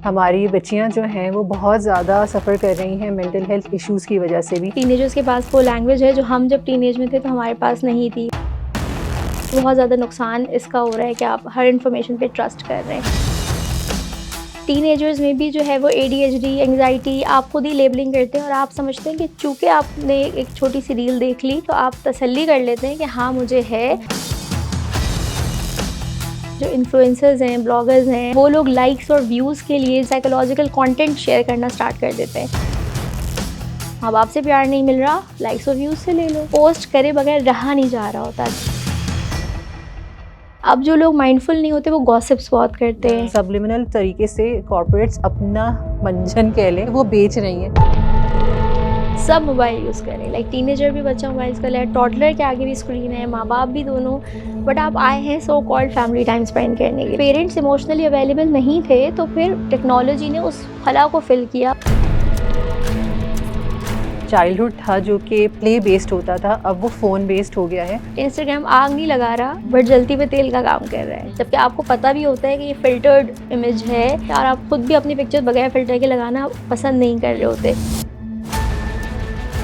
हमारी बच्चियां जो हैं वो बहुत ज़्यादा सफ़र कर रही हैं मेंटल हेल्थ इश्यूज़ की वजह से भी। टीनेजर्स के पास वो लैंग्वेज है जो हम जब टीनेज में थे तो हमारे पास नहीं थी। बहुत ज़्यादा नुकसान इसका हो रहा है कि आप हर इन्फॉर्मेशन पे ट्रस्ट कर रहे हैं। टीनेजर्स में भी जो है वो ADHD, एंग्जाइटी आप खुद ही लेबलिंग करते हैं और आप समझते हैं कि चूँकि आपने एक छोटी सी रील देख ली तो आप तसल्ली कर लेते हैं कि हाँ मुझे है। जो इन्फ्लुएंसर्स हैं, ब्लॉगर्स हैं, वो लोग लाइक्स और व्यूज़ के लिए साइकोलॉजिकल कंटेंट शेयर करना स्टार्ट कर देते हैं। माँ बाप से प्यार नहीं मिल रहा, लाइक्स और व्यूज़ से ले लो। पोस्ट करे बगैर रहा नहीं जा रहा होता। अब जो लोग माइंडफुल नहीं होते वो गॉसिप्स बहुत करते हैं। सबलिमिनल तरीके से कॉर्पोरेट्स अपना मंजन कह लें वो बेच रही हैं। सब मोबाइल यूज़ करें, लाइक टीनेजर भी बच्चा मोबाइल यूज़ कर रहा है, टॉडलर के आगे भी स्क्रीन है, माँ बाप भी दोनों। बट आप आए हैं so called family time spend करने के लिए। पेरेंट्स इमोशनली अवेलेबल नहीं थे तो फिर टेक्नोलॉजी ने उस खला को फिल किया। चाइल्डहुड था जो कि प्ले बेस्ड होता था, अब वो फ़ोन बेस्ड हो गया है। इंस्टाग्राम आग नहीं लगा रहा बट जलती पे तेल का काम कर रहा है, जबकि आपको पता भी होता है कि ये फिल्टर्ड इमेज है और आप खुद भी अपनी पिक्चर बगैर फिल्टर के लगाना पसंद नहीं कर रहे होते।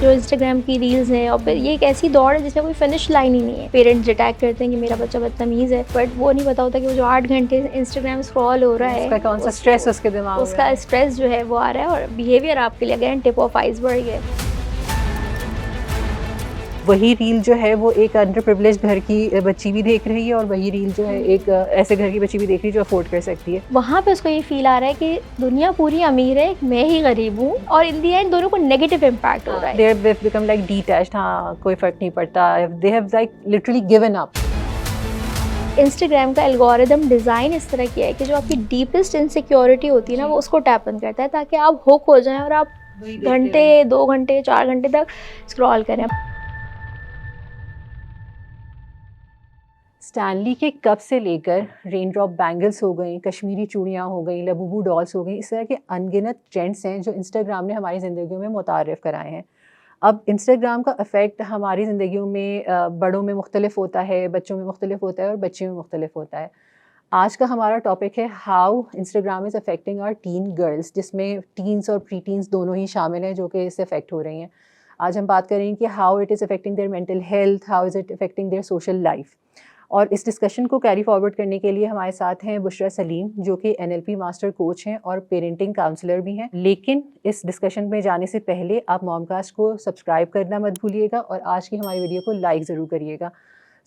जो इंस्टाग्राम की रील्स हैं और फिर ये एक ऐसी दौड़ है जिसमें कोई फिनिश लाइन ही नहीं है। पेरेंट्स अटैक करते हैं कि मेरा बच्चा बदतमीज़ है, बट वो नहीं पता होता कि वो जो 8 घंटे इंस्टाग्राम स्क्रॉल हो रहा है उसका कौन सा स्ट्रेस उसके दिमाग में उसका स्ट्रेस जो है वो आ रहा है और बिहेवियर आपके लिए अगेन टिप ऑफ आइसबर्ग है। वही रील जो है वो एक अंडर प्रिविलेज्ड घर की बच्ची भी देख रही है और वही रील जो है एक ऐसे घर की बच्ची भी देख रही है जो अफोर्ड कर सकती है। वहाँ पे उसको ये फील आ रहा है कि दुनिया पूरी अमीर है, मैं ही गरीब हूँ और इन दी एंड दोनों को नेगेटिव इम्पैक्ट हो रहा है। They have become like detached, हाँ कोई फर्क नहीं पड़ता, they have like literally given up. Instagram का एल्गोरिदम डिज़ाइन इस तरह किया है कि जो आपकी डीपेस्ट इनसिक्योरिटी होती है ना वो उसको टैप इन करता है ताकि आप हुक हो जाएं और आप घंटे 2 घंटे 4 घंटे तक स्क्रॉल करें। स्टैनली के कप से लेकर रेन ड्रॉप बैंगल्स हो गई, कश्मीरी चूड़ियाँ हो गई, लबूबू डॉल्स हो गई, इस तरह के अनगिनत ट्रेंड्स हैं जो इंस्टाग्राम ने हमारी ज़िंदगियों में मुतारिफ़ कराए हैं। अब इंस्टाग्राम का इफ़ेक्ट हमारी ज़िंदगियों में बड़ों में मुख्तलिफ होता है, बच्चों में मुख्तलिफ होता है और बच्चियों में मुख्तलिफ होता है। आज का हमारा टॉपिक है how Instagram is affecting our teen girls, जिसमें टीन्स और प्री टीन्स दोनों ही शामिल हैं जो कि इससे अफेक्ट हो रही हैं। आज हम बात करेंगे कि how it is affecting their mental health, how is it affecting their social life. और इस डिस्कशन को कैरी फॉरवर्ड करने के लिए हमारे साथ हैं बुशरा सलीम जो कि NLP मास्टर कोच हैं और पेरेंटिंग काउंसलर भी हैं। लेकिन इस डिस्कशन में जाने से पहले आप मॉमकास्ट को सब्सक्राइब करना मत भूलिएगा और आज की हमारी वीडियो को लाइक ज़रूर करिएगा।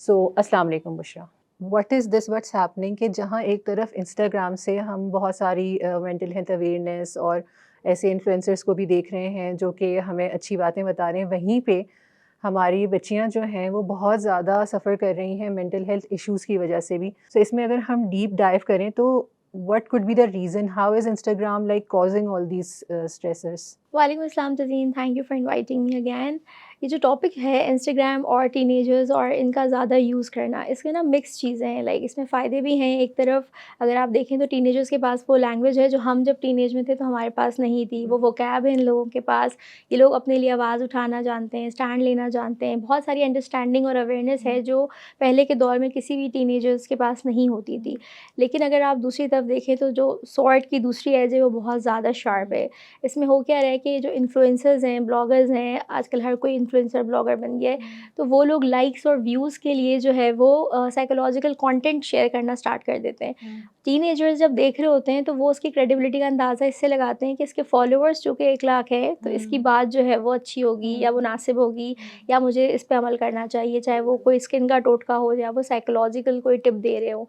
सो अस्सलाम वालेकुम Bushra. What is this what's happening कि जहाँ एक तरफ इंस्टाग्राम से हम बहुत सारी मेंटल हेल्थ अवेयरनेस और ऐसे इन्फ्लुएंसर्स को भी देख रहे हैं जो कि हमें अच्छी बातें बता रहे हैं, वहीं पे हमारी बच्चियां जो हैं वो बहुत ज़्यादा सफ़र कर रही हैं मेंटल हेल्थ इश्यूज़ की वजह से भी। सो इसमें अगर हम डीप डाइव करें तो what could be the reason, how is Instagram like causing all these stressors? वालेकुम अस्सलाम Tazeen, thank you for inviting me again. ये जो टॉपिक है इंस्टाग्राम और टीनेजर्स और इनका ज़्यादा यूज़ करना, इसके ना मिक्स चीज़ें हैं। लाइक इसमें फ़ायदे भी हैं। एक तरफ अगर आप देखें तो टीनेजर्स के पास वो लैंग्वेज है जो हम जब टीनेज में थे तो हमारे पास नहीं थी। वो वोकैब है इन लोगों के पास। ये लोग अपने लिए आवाज़ उठाना जानते हैं, स्टैंड लेना जानते हैं। बहुत सारी अंडरस्टैंडिंग और अवेयरनेस है जो पहले के दौर में किसी भी टीनेजर्स के पास नहीं होती थी। लेकिन अगर आप दूसरी तरफ देखें तो जो स्वॉर्ड की दूसरी एज है वो बहुत ज़्यादा शार्प है। इसमें हो क्या रहा है कि जो इन्फ्लुएंसर्स हैं, ब्लॉगर्स हैं, आजकल हर कोई इन्फ्लुएंसर ब्लॉगर बन गया है, तो वो लोग लाइक्स और व्यूज़ के लिए जो है वो साइकोलॉजिकल कंटेंट शेयर करना स्टार्ट कर देते हैं। टीनेजर्स जब देख रहे होते हैं तो वो उसकी क्रेडिबिलिटी का अंदाज़ा इससे लगाते हैं कि इसके फॉलोअर्स जो कि 1 लाख है तो इसकी बात जो है वो अच्छी होगी या मुनासिब होगी या मुझे इस पे अमल करना चाहिए, चाहे वो कोई स्किन का टोटका हो या वो साइकोलॉजिकल कोई टिप दे रहे हो।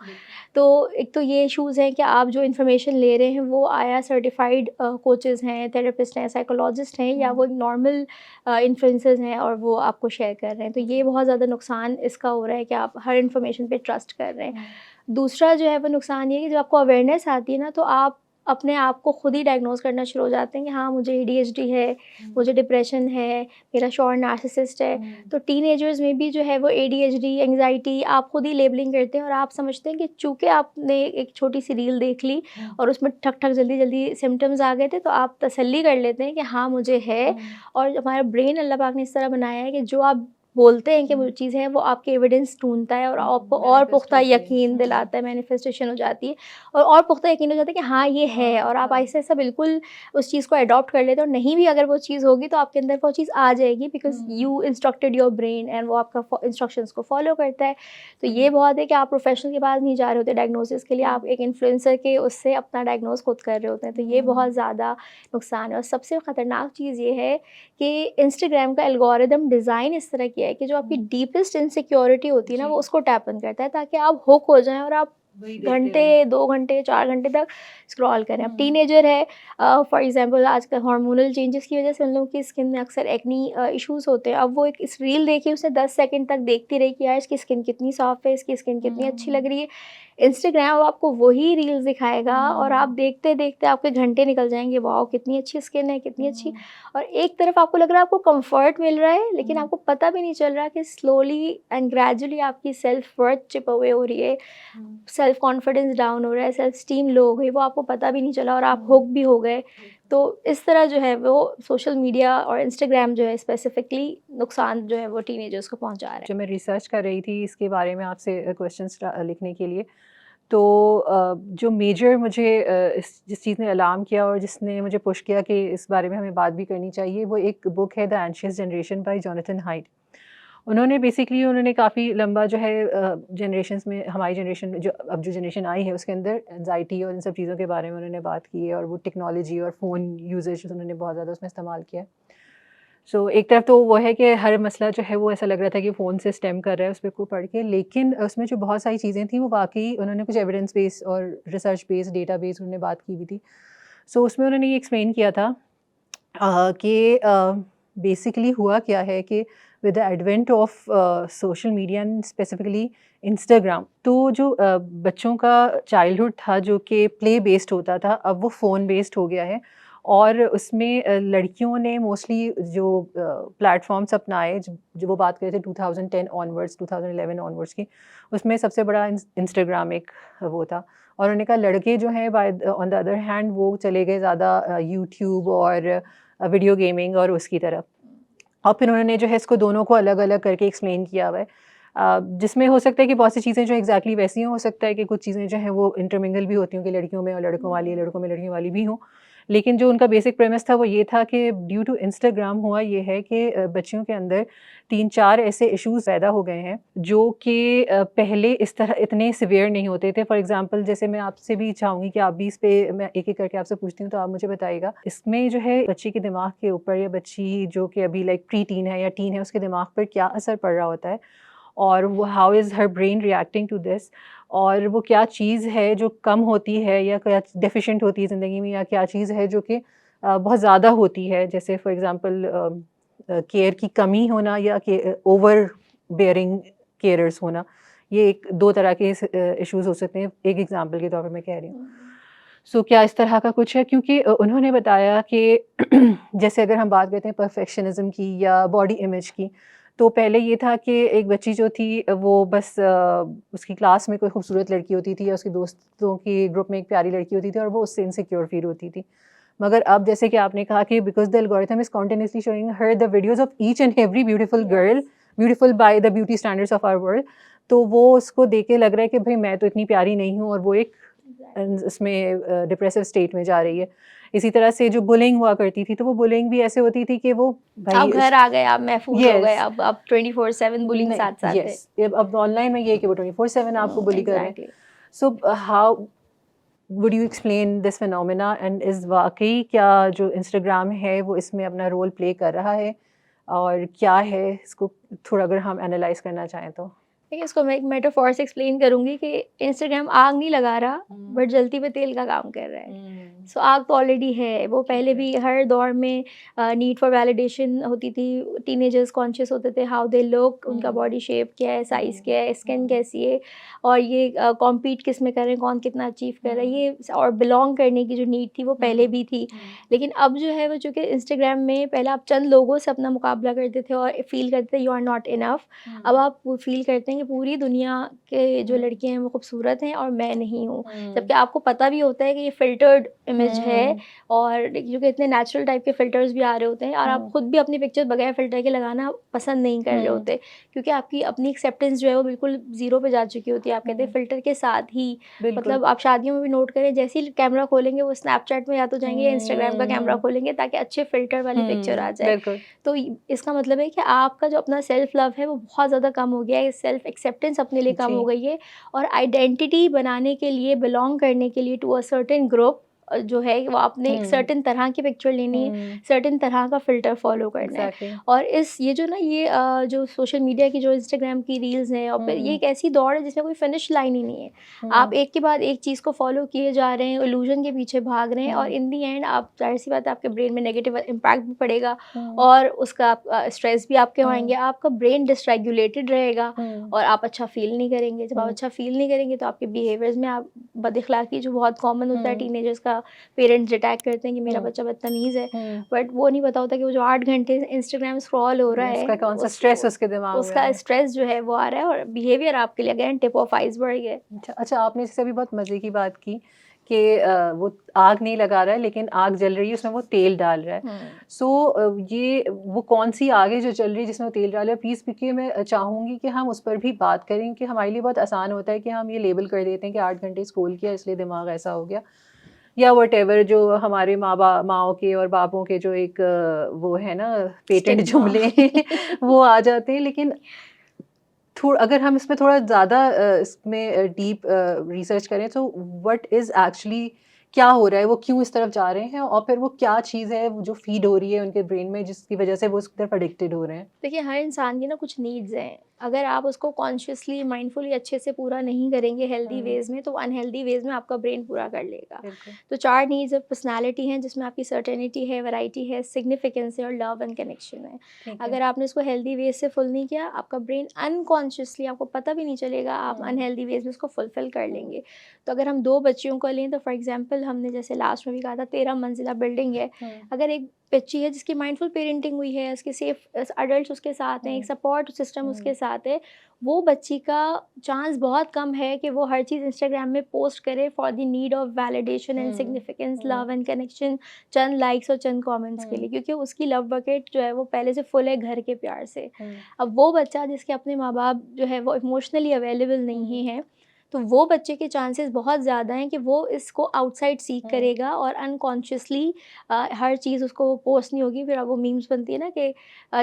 तो एक तो ये इश्यूज़ हैं कि आप जो इन्फॉर्मेशन ले रहे हैं वो आया सर्टिफाइड कोचेज़ हैं, थेरेपिस्ट हैं, साइकोलॉजिस्ट हैं या वो नॉर्मल इन्फ्लुएंसर्स हैं और वो आपको शेयर कर रहे हैं। तो ये बहुत ज़्यादा नुकसान इसका हो रहा है कि आप हर इन्फॉर्मेशन पे ट्रस्ट कर रहे हैं। दूसरा जो है वो नुकसान ये है कि जब आपको अवेयरनेस आती है ना तो आप अपने आप को खुद ही डायग्नोज़ करना शुरू हो जाते हैं कि हाँ मुझे ADHD है, मुझे डिप्रेशन है, मेरा शौहर नार्सिसिस्ट है। तो टीनेजर्स में भी जो है वो ADHD, एंग्जाइटी आप खुद ही लेबलिंग करते हैं और आप समझते हैं कि चूँकि आपने एक छोटी सी रील देख ली और उसमें ठक-ठक जल्दी-जल्दी सिम्पटम्स आ गए थे तो आप तसल्ली कर लेते हैं कि हाँ मुझे है। और हमारा ब्रेन अल्लाह पाक ने इस तरह बनाया है कि जो आप बोलते हैं कि वो चीज़ है, वो आपके एविडेंस ढूँढता है और आपको और मैनिफेस्ट पुख्ता करते हैं। यकीन दिलाता है, मैनिफेस्टेशन हो जाती है और पुख्ता यकीन हो जाता है कि हाँ, ये है और आप आहिस्ता-आहिस्ता बिल्कुल उस चीज़ को अडॉप्ट कर लेते हो और नहीं भी अगर वो चीज़ होगी तो आपके अंदर वो चीज़ आ जाएगी because you instructed your brain and वो आपका इंस्ट्रक्शंस को फॉलो करता है। तो ये बहुत है कि आप प्रोफेशनल के पास नहीं जा रहे होते डायग्नोसिस के लिए, आप एक इन्फ्लुएंसर के उससे अपना डायग्नोस खुद कर रहे होते हैं, तो ये बहुत ज़्यादा नुकसान है। और सबसे ख़तरनाक चीज़ ये है कि इंस्टाग्राम का एल्गोरिदम डिज़ाइन इस तरह किया है कि जो आपकी डीपेस्ट इनसिक्योरिटी होती है ना, वो उसको टैप इन करता है ताकि आप हुक हो जाएँ और आप वही देखते घंटे, रहें। 2 घंटे, 4 घंटे तक स्क्रॉल करें। अब टीनेजर है, फॉर एग्ज़ाम्पल आजकल हार्मोनल चेंजेस की वज़ह से उन लोगों की स्किन में अक्सर एक्नी इश्यूज़ होते हैं। अब वो एक इस रील देखी, उसने 10 सेकंड तक देखती रही कि यार इसकी स्किन कितनी सॉफ्ट है, इसकी स्किन कितनी अच्छी लग रही है। इंस्टाग्राम आपको वही रील्स दिखाएगा और आप देखते-देखते आपके घंटे निकल जाएँगे, वॉव! कितनी अच्छी स्किन है, कितनी अच्छी। और एक तरफ आपको लग रहा है आपको कंफर्ट मिल रहा है, लेकिन आपको पता भी नहीं चल रहा कि स्लोली एंड ग्रेजुअली आपकी सेल्फ वर्थ चिप अवे हो रही है, सेल्फ कॉन्फिडेंस डाउन हो रहा है, सेल्फ स्टीम लो हो गई, वो आपको पता भी नहीं चला और आप हुक भी हो गए। तो इस तरह जो है वो सोशल मीडिया और इंस्टाग्राम जो है स्पेसिफिकली नुकसान जो है वो टीनेजर्स को पहुंचा रहा है। जब मैं रिसर्च कर रही थी इसके बारे में आपसे क्वेश्चंस लिखने के लिए, तो जो मेजर मुझे इस जिस चीज़ ने अलार्म किया और जिसने मुझे पुश किया कि इस बारे में हमें बात भी करनी चाहिए, वो एक बुक है the anxious generation by Jonathan hide. उन्होंने काफ़ी लंबा जो है जनरेशंस में हमारी जनरेशन में जो अब जो जनरेशन आई है उसके अंदर एंजाइटी और इन सब चीज़ों के बारे में उन्होंने बात की है और वो टेक्नोलॉजी और फ़ोन यूसेज उन्होंने बहुत ज़्यादा उसमें इस्तेमाल किया है। सो एक तरफ तो वो है कि हर मसला जो है वो ऐसा लग रहा था कि फ़ोन से स्टेम कर रहा है उस पे को पढ़ के, लेकिन उसमें जो बहुत सारी चीज़ें थी वो वाक़ई उन्होंने कुछ एविडेंस बेस और रिसर्च बेस, डेटा बेस उन्होंने बात की हुई थी। सो उसमें उन्होंने ये एक्सप्लेन किया था कि बेसिकली हुआ क्या है कि with the advent of social media and specifically Instagram, तो जो बच्चों का चाइल्डहुड था जो कि प्ले बेस्ड होता था, अब वो फ़ोन बेस्ड हो गया है। और उसमें लड़कियों ने मोस्टली जो प्लेटफॉर्म्स अपनाए, जो वो बात कर रहे थे 2010 ऑनवर्ड्स, 2011 ऑनवर्ड्स की, उसमें सबसे बड़ा इंस्टाग्राम एक वो था। और उन्होंने कहा लड़के जो हैं by on the other hand वो चले गए ज़्यादा यूट्यूब और वीडियो गेमिंग और उसकी तरफ। और फिर उन्होंने जो है इसको दोनों को अलग-अलग करके एक्सप्लेन किया हुआ है। जिसमें हो सकता है कि बहुत सी चीज़ें जो एग्ज़ैक्टली वैसी हों, हो सकता है कि कुछ चीज़ें जो हैं वो इंटरमिंगल भी होती हों कि लड़कियों में और लड़कों वाली, लड़कों में लड़कियों वाली भी हों। लेकिन जो उनका बेसिक प्रेमिस था वो ये था कि ड्यू टू इंस्टाग्राम हुआ ये है कि बच्चियों के अंदर 3-4 ऐसे इश्यूज़ पैदा हो गए हैं जो कि पहले इस तरह इतने सिवियर नहीं होते थे। फॉर एग्ज़ाम्पल जैसे मैं आपसे भी चाहूँगी कि आप भी इस पे मैं एक-एक करके आपसे पूछती हूँ तो आप मुझे बताइएगा। इसमें जो है बच्ची के दिमाग के ऊपर या बच्ची जो कि अभी लाइक प्री-टीन है या टीन है उसके दिमाग पर क्या असर पड़ रहा होता है और वो how is her brain reacting to this, और वो क्या चीज़ है जो कम होती है या क्या डेफ़िशिएंट होती है ज़िंदगी में, या क्या चीज़ है जो कि बहुत ज़्यादा होती है। जैसे फॉर एग्ज़ाम्पल केयर की कमी होना या ओवर बेयरिंग केयरर्स होना। ये एक 2 तरह के इश्यूज़ हो सकते हैं, एक एग्ज़ाम्पल के तौर पे मैं कह रही हूँ। सो क्या इस तरह का कुछ है? क्योंकि उन्होंने बताया कि जैसे अगर हम बात करते हैं परफेक्शनिज़्म की या बॉडी इमेज की, तो पहले ये था कि एक बच्ची जो थी वो बस उसकी क्लास में कोई खूबसूरत लड़की होती थी या उसके दोस्तों के ग्रुप में एक प्यारी लड़की होती थी और वो उससे इनसिक्योर फ़ील होती थी। मगर अब जैसे कि आपने कहा कि because the algorithm is continuously showing her the videos of each and every beautiful girl, beautiful by the beauty standards of our world, तो वो उसको देख के लग रहा है कि भई मैं तो इतनी प्यारी नहीं हूँ, और वो एक इसमें डिप्रेसिव स्टेट में जा रही है। इसी तरह से जो बुलिंग हुआ करती थी, तो वो बुलिंग भी ऐसे होती थी कि वो आप भाई घर आ गए, आप महफूज़ हो गए, यस, अब 24/7 बुलिंग नहीं, साथ-साथ है। यस, अब ऑनलाइन में ये है कि वो 24/7 आपको बुली कर रहे हैं। Exactly. So how would you explain this phenomena, and is वाक़ई क्या जो इंस्टाग्राम है वो इसमें अपना रोल प्ले कर रहा है? और क्या है इसको थोड़ा अगर हम एनालाइज़ करना चाहें तो? देखिए, इसको मैं एक मेटाफॉर से एक्सप्लेन करूँगी कि इंस्टाग्राम आग नहीं लगा रहा, बट जलती पे तेल का काम कर रहा है। सो आग तो ऑलरेडी है, वो पहले भी हर दौर में नीड फॉर वैलिडेशन होती थी, टीनेजर्स कॉन्शियस होते थे हाउ दे लुक, उनका बॉडी शेप क्या है, साइज़ क्या है, स्किन कैसी है, और ये कॉम्पीट किस में कर रहे हैं, कौन कितना अचीव कर रहा है, ये और बिलॉन्ग करने की जो नीड थी वो पहले भी थी। लेकिन अब जो है वो चूँकि इंस्टाग्राम में पहले आप चंद लोगों से अपना मुकाबला करते थे और फ़ील करते थे यू आर नॉट इनफ, अब आप वो फ़ील करते हैं कि पूरी दुनिया के जो लड़कियाँ हैं वो खूबसूरत हैं और मैं नहीं हूँ। जबकि आपको पता भी होता है कि ये फ़िल्टर्ड इमेज है, और क्योंकि इतने नेचुरल टाइप के फ़िल्टर्स भी आ रहे होते हैं और आप खुद भी अपनी पिक्चर बगैर फ़िल्टर के लगाना पसंद नहीं कर रहे होते, क्योंकि आपकी अपनी एक्सेप्टेंस जो है वो बिल्कुल ज़ीरो पे जा चुकी होती है। आप कहते हैं फ़िल्टर के साथ ही, बिल्कुल। मतलब आप शादियों में भी नोट करें, जैसे ही कैमरा खोलेंगे वो स्नैपचैट में या तो जाएँगे या इंस्टाग्राम का कैमरा खोलेंगे ताकि अच्छे फ़िल्टर वाली पिक्चर आ जाए। बिल्कुल। तो इसका मतलब है कि आपका जो अपना सेल्फ लव है वो बहुत ज़्यादा कम हो गया है, सेल्फ एक्सेप्टेंस अपने लिए कम जी। हो गई है, और आइडेंटिटी बनाने के लिए, बिलॉन्ग करने के लिए टू अ सर्टेन ग्रुप जो है वो आपने एक सर्टेन तरह की पिक्चर लेनी है, सर्टेन तरह का फ़िल्टर फॉलो करना है। एग्जैक्टली। और ये जो ना ये जो सोशल मीडिया की जो इंस्टाग्राम की रील्स हैं, और फिर ये एक ऐसी दौड़ है जिसमें कोई फिनिश लाइन ही नहीं है। आप एक के बाद एक चीज़ को फॉलो किए जा रहे हैं, इल्यूजन के पीछे भाग रहे हैं, और इन दी एंड आप, जाहिर सी बात है, आपके ब्रेन में नेगेटिव इम्पैक्ट भी पड़ेगा, और उसका स्ट्रेस भी आपके आएंगे, आपका ब्रेन डिसरेगुलेटेड रहेगा, और आप अच्छा फील नहीं करेंगे। जब आप अच्छा फील नहीं करेंगे तो आपके बिहेवियर्स में आप बदअखलाकी, जो बहुत कॉमन होता है टीनेजर्स का, पेरेंट्स डिटेक्ट करते हैं कि मेरा बच्चा बदतमीज़ है, बट वो नहीं पता होता कि वो जो 8 घंटे इंस्टाग्राम स्क्रॉल हो रहा है, उसका कौन सा स्ट्रेस उसके दिमाग में उसका है। स्ट्रेस जो है वो आ रहा है, और बिहेवियर आपके लिए अगेन टिप ऑफ आइसबर्ग है। अच्छा, आपने जैसे अभी बहुत मज़े की बात की कि वो आग नहीं लगा रहा है लेकिन आग जल रही है, उसमें वो तेल डाल रहा है। सो ये वो कौन-सी आग है जो जल रही है जिसमें वो तेल डाल रहा है? प्लीज़, क्योंकि मैं चाहूँगी कि हम उस पर भी बात करें कि हमारे लिए बहुत आसान होता है कि हम ये लेबल कर देते हैं कि 8 घंटे स्क्रॉल किया इसलिए दिमाग ऐसा हो गया, या व्हाटएवर जो हमारे माँओं के और बापों के जो एक वो है ना पेटेंट स्टिग्मा। जुमले वो आ जाते हैं। लेकिन अगर हम इसमें थोड़ा ज़्यादा इसमें डीप रिसर्च करें तो व्हाट इज़ एक्चुअली क्या हो रहा है, वो क्यों इस तरफ जा रहे हैं, और फिर वो क्या चीज़ है वो जो फीड हो रही है उनके ब्रेन में जिसकी वजह से वो उस तरफ एडिक्टेड हो रहे हैं? देखिए, हर इंसान की ना कुछ नीड्स हैं। अगर आप उसको कॉन्शियसली, माइंडफुली अच्छे से पूरा नहीं करेंगे हेल्दी वेज़ में, तो अनहेल्दी वेज़ में आपका ब्रेन पूरा कर लेगा। बिल्कुल। तो 4 नीड्स ऑफ पर्सनैलिटी हैं, जिसमें आपकी सर्टेनिटी है, वैरायटी है, सिग्निफिकेंस है, और लव एंड कनेक्शन है। ठीक है। अगर आपने इसको हेल्दी वेज़ से फुल नहीं किया, आपका ब्रेन अनकॉन्शियसली, आपको पता भी नहीं चलेगा, आप अनहेल्दी वेज़ में उसको फुलफ़िल कर लेंगे। तो अगर हम 2 बच्चियों को लें, तो फॉर एग्ज़ाम्पल हमने जैसे लास्ट में भी कहा था 13 मंजिला बिल्डिंग है। अगर एक बच्ची है जिसकी माइंडफुल पेरेंटिंग हुई है, उसके सेफ एडल्ट्स उसके साथ हैं, एक सपोर्ट सिस्टम उसके साथ है, वो बच्ची का चांस बहुत कम है कि वो हर चीज़ इंस्टाग्राम में पोस्ट करे for the need of validation and significance, love and connection, Chand likes और चंद कमेंट्स के लिए, क्योंकि उसकी लव बकेट जो है वो पहले से फुल है घर के प्यार से। अब वो बच्चा जिसके अपने माँ बाप जो है वो इमोशनली अवेलेबल नहीं है, तो वो बच्चे के चांसेस बहुत ज़्यादा हैं कि वो इसको आउटसाइड सीक करेगा, और अनकॉन्शियसली हर चीज़ उसको पोस्ट नहीं होगी। फिर अब वो मीम्स बनती है ना कि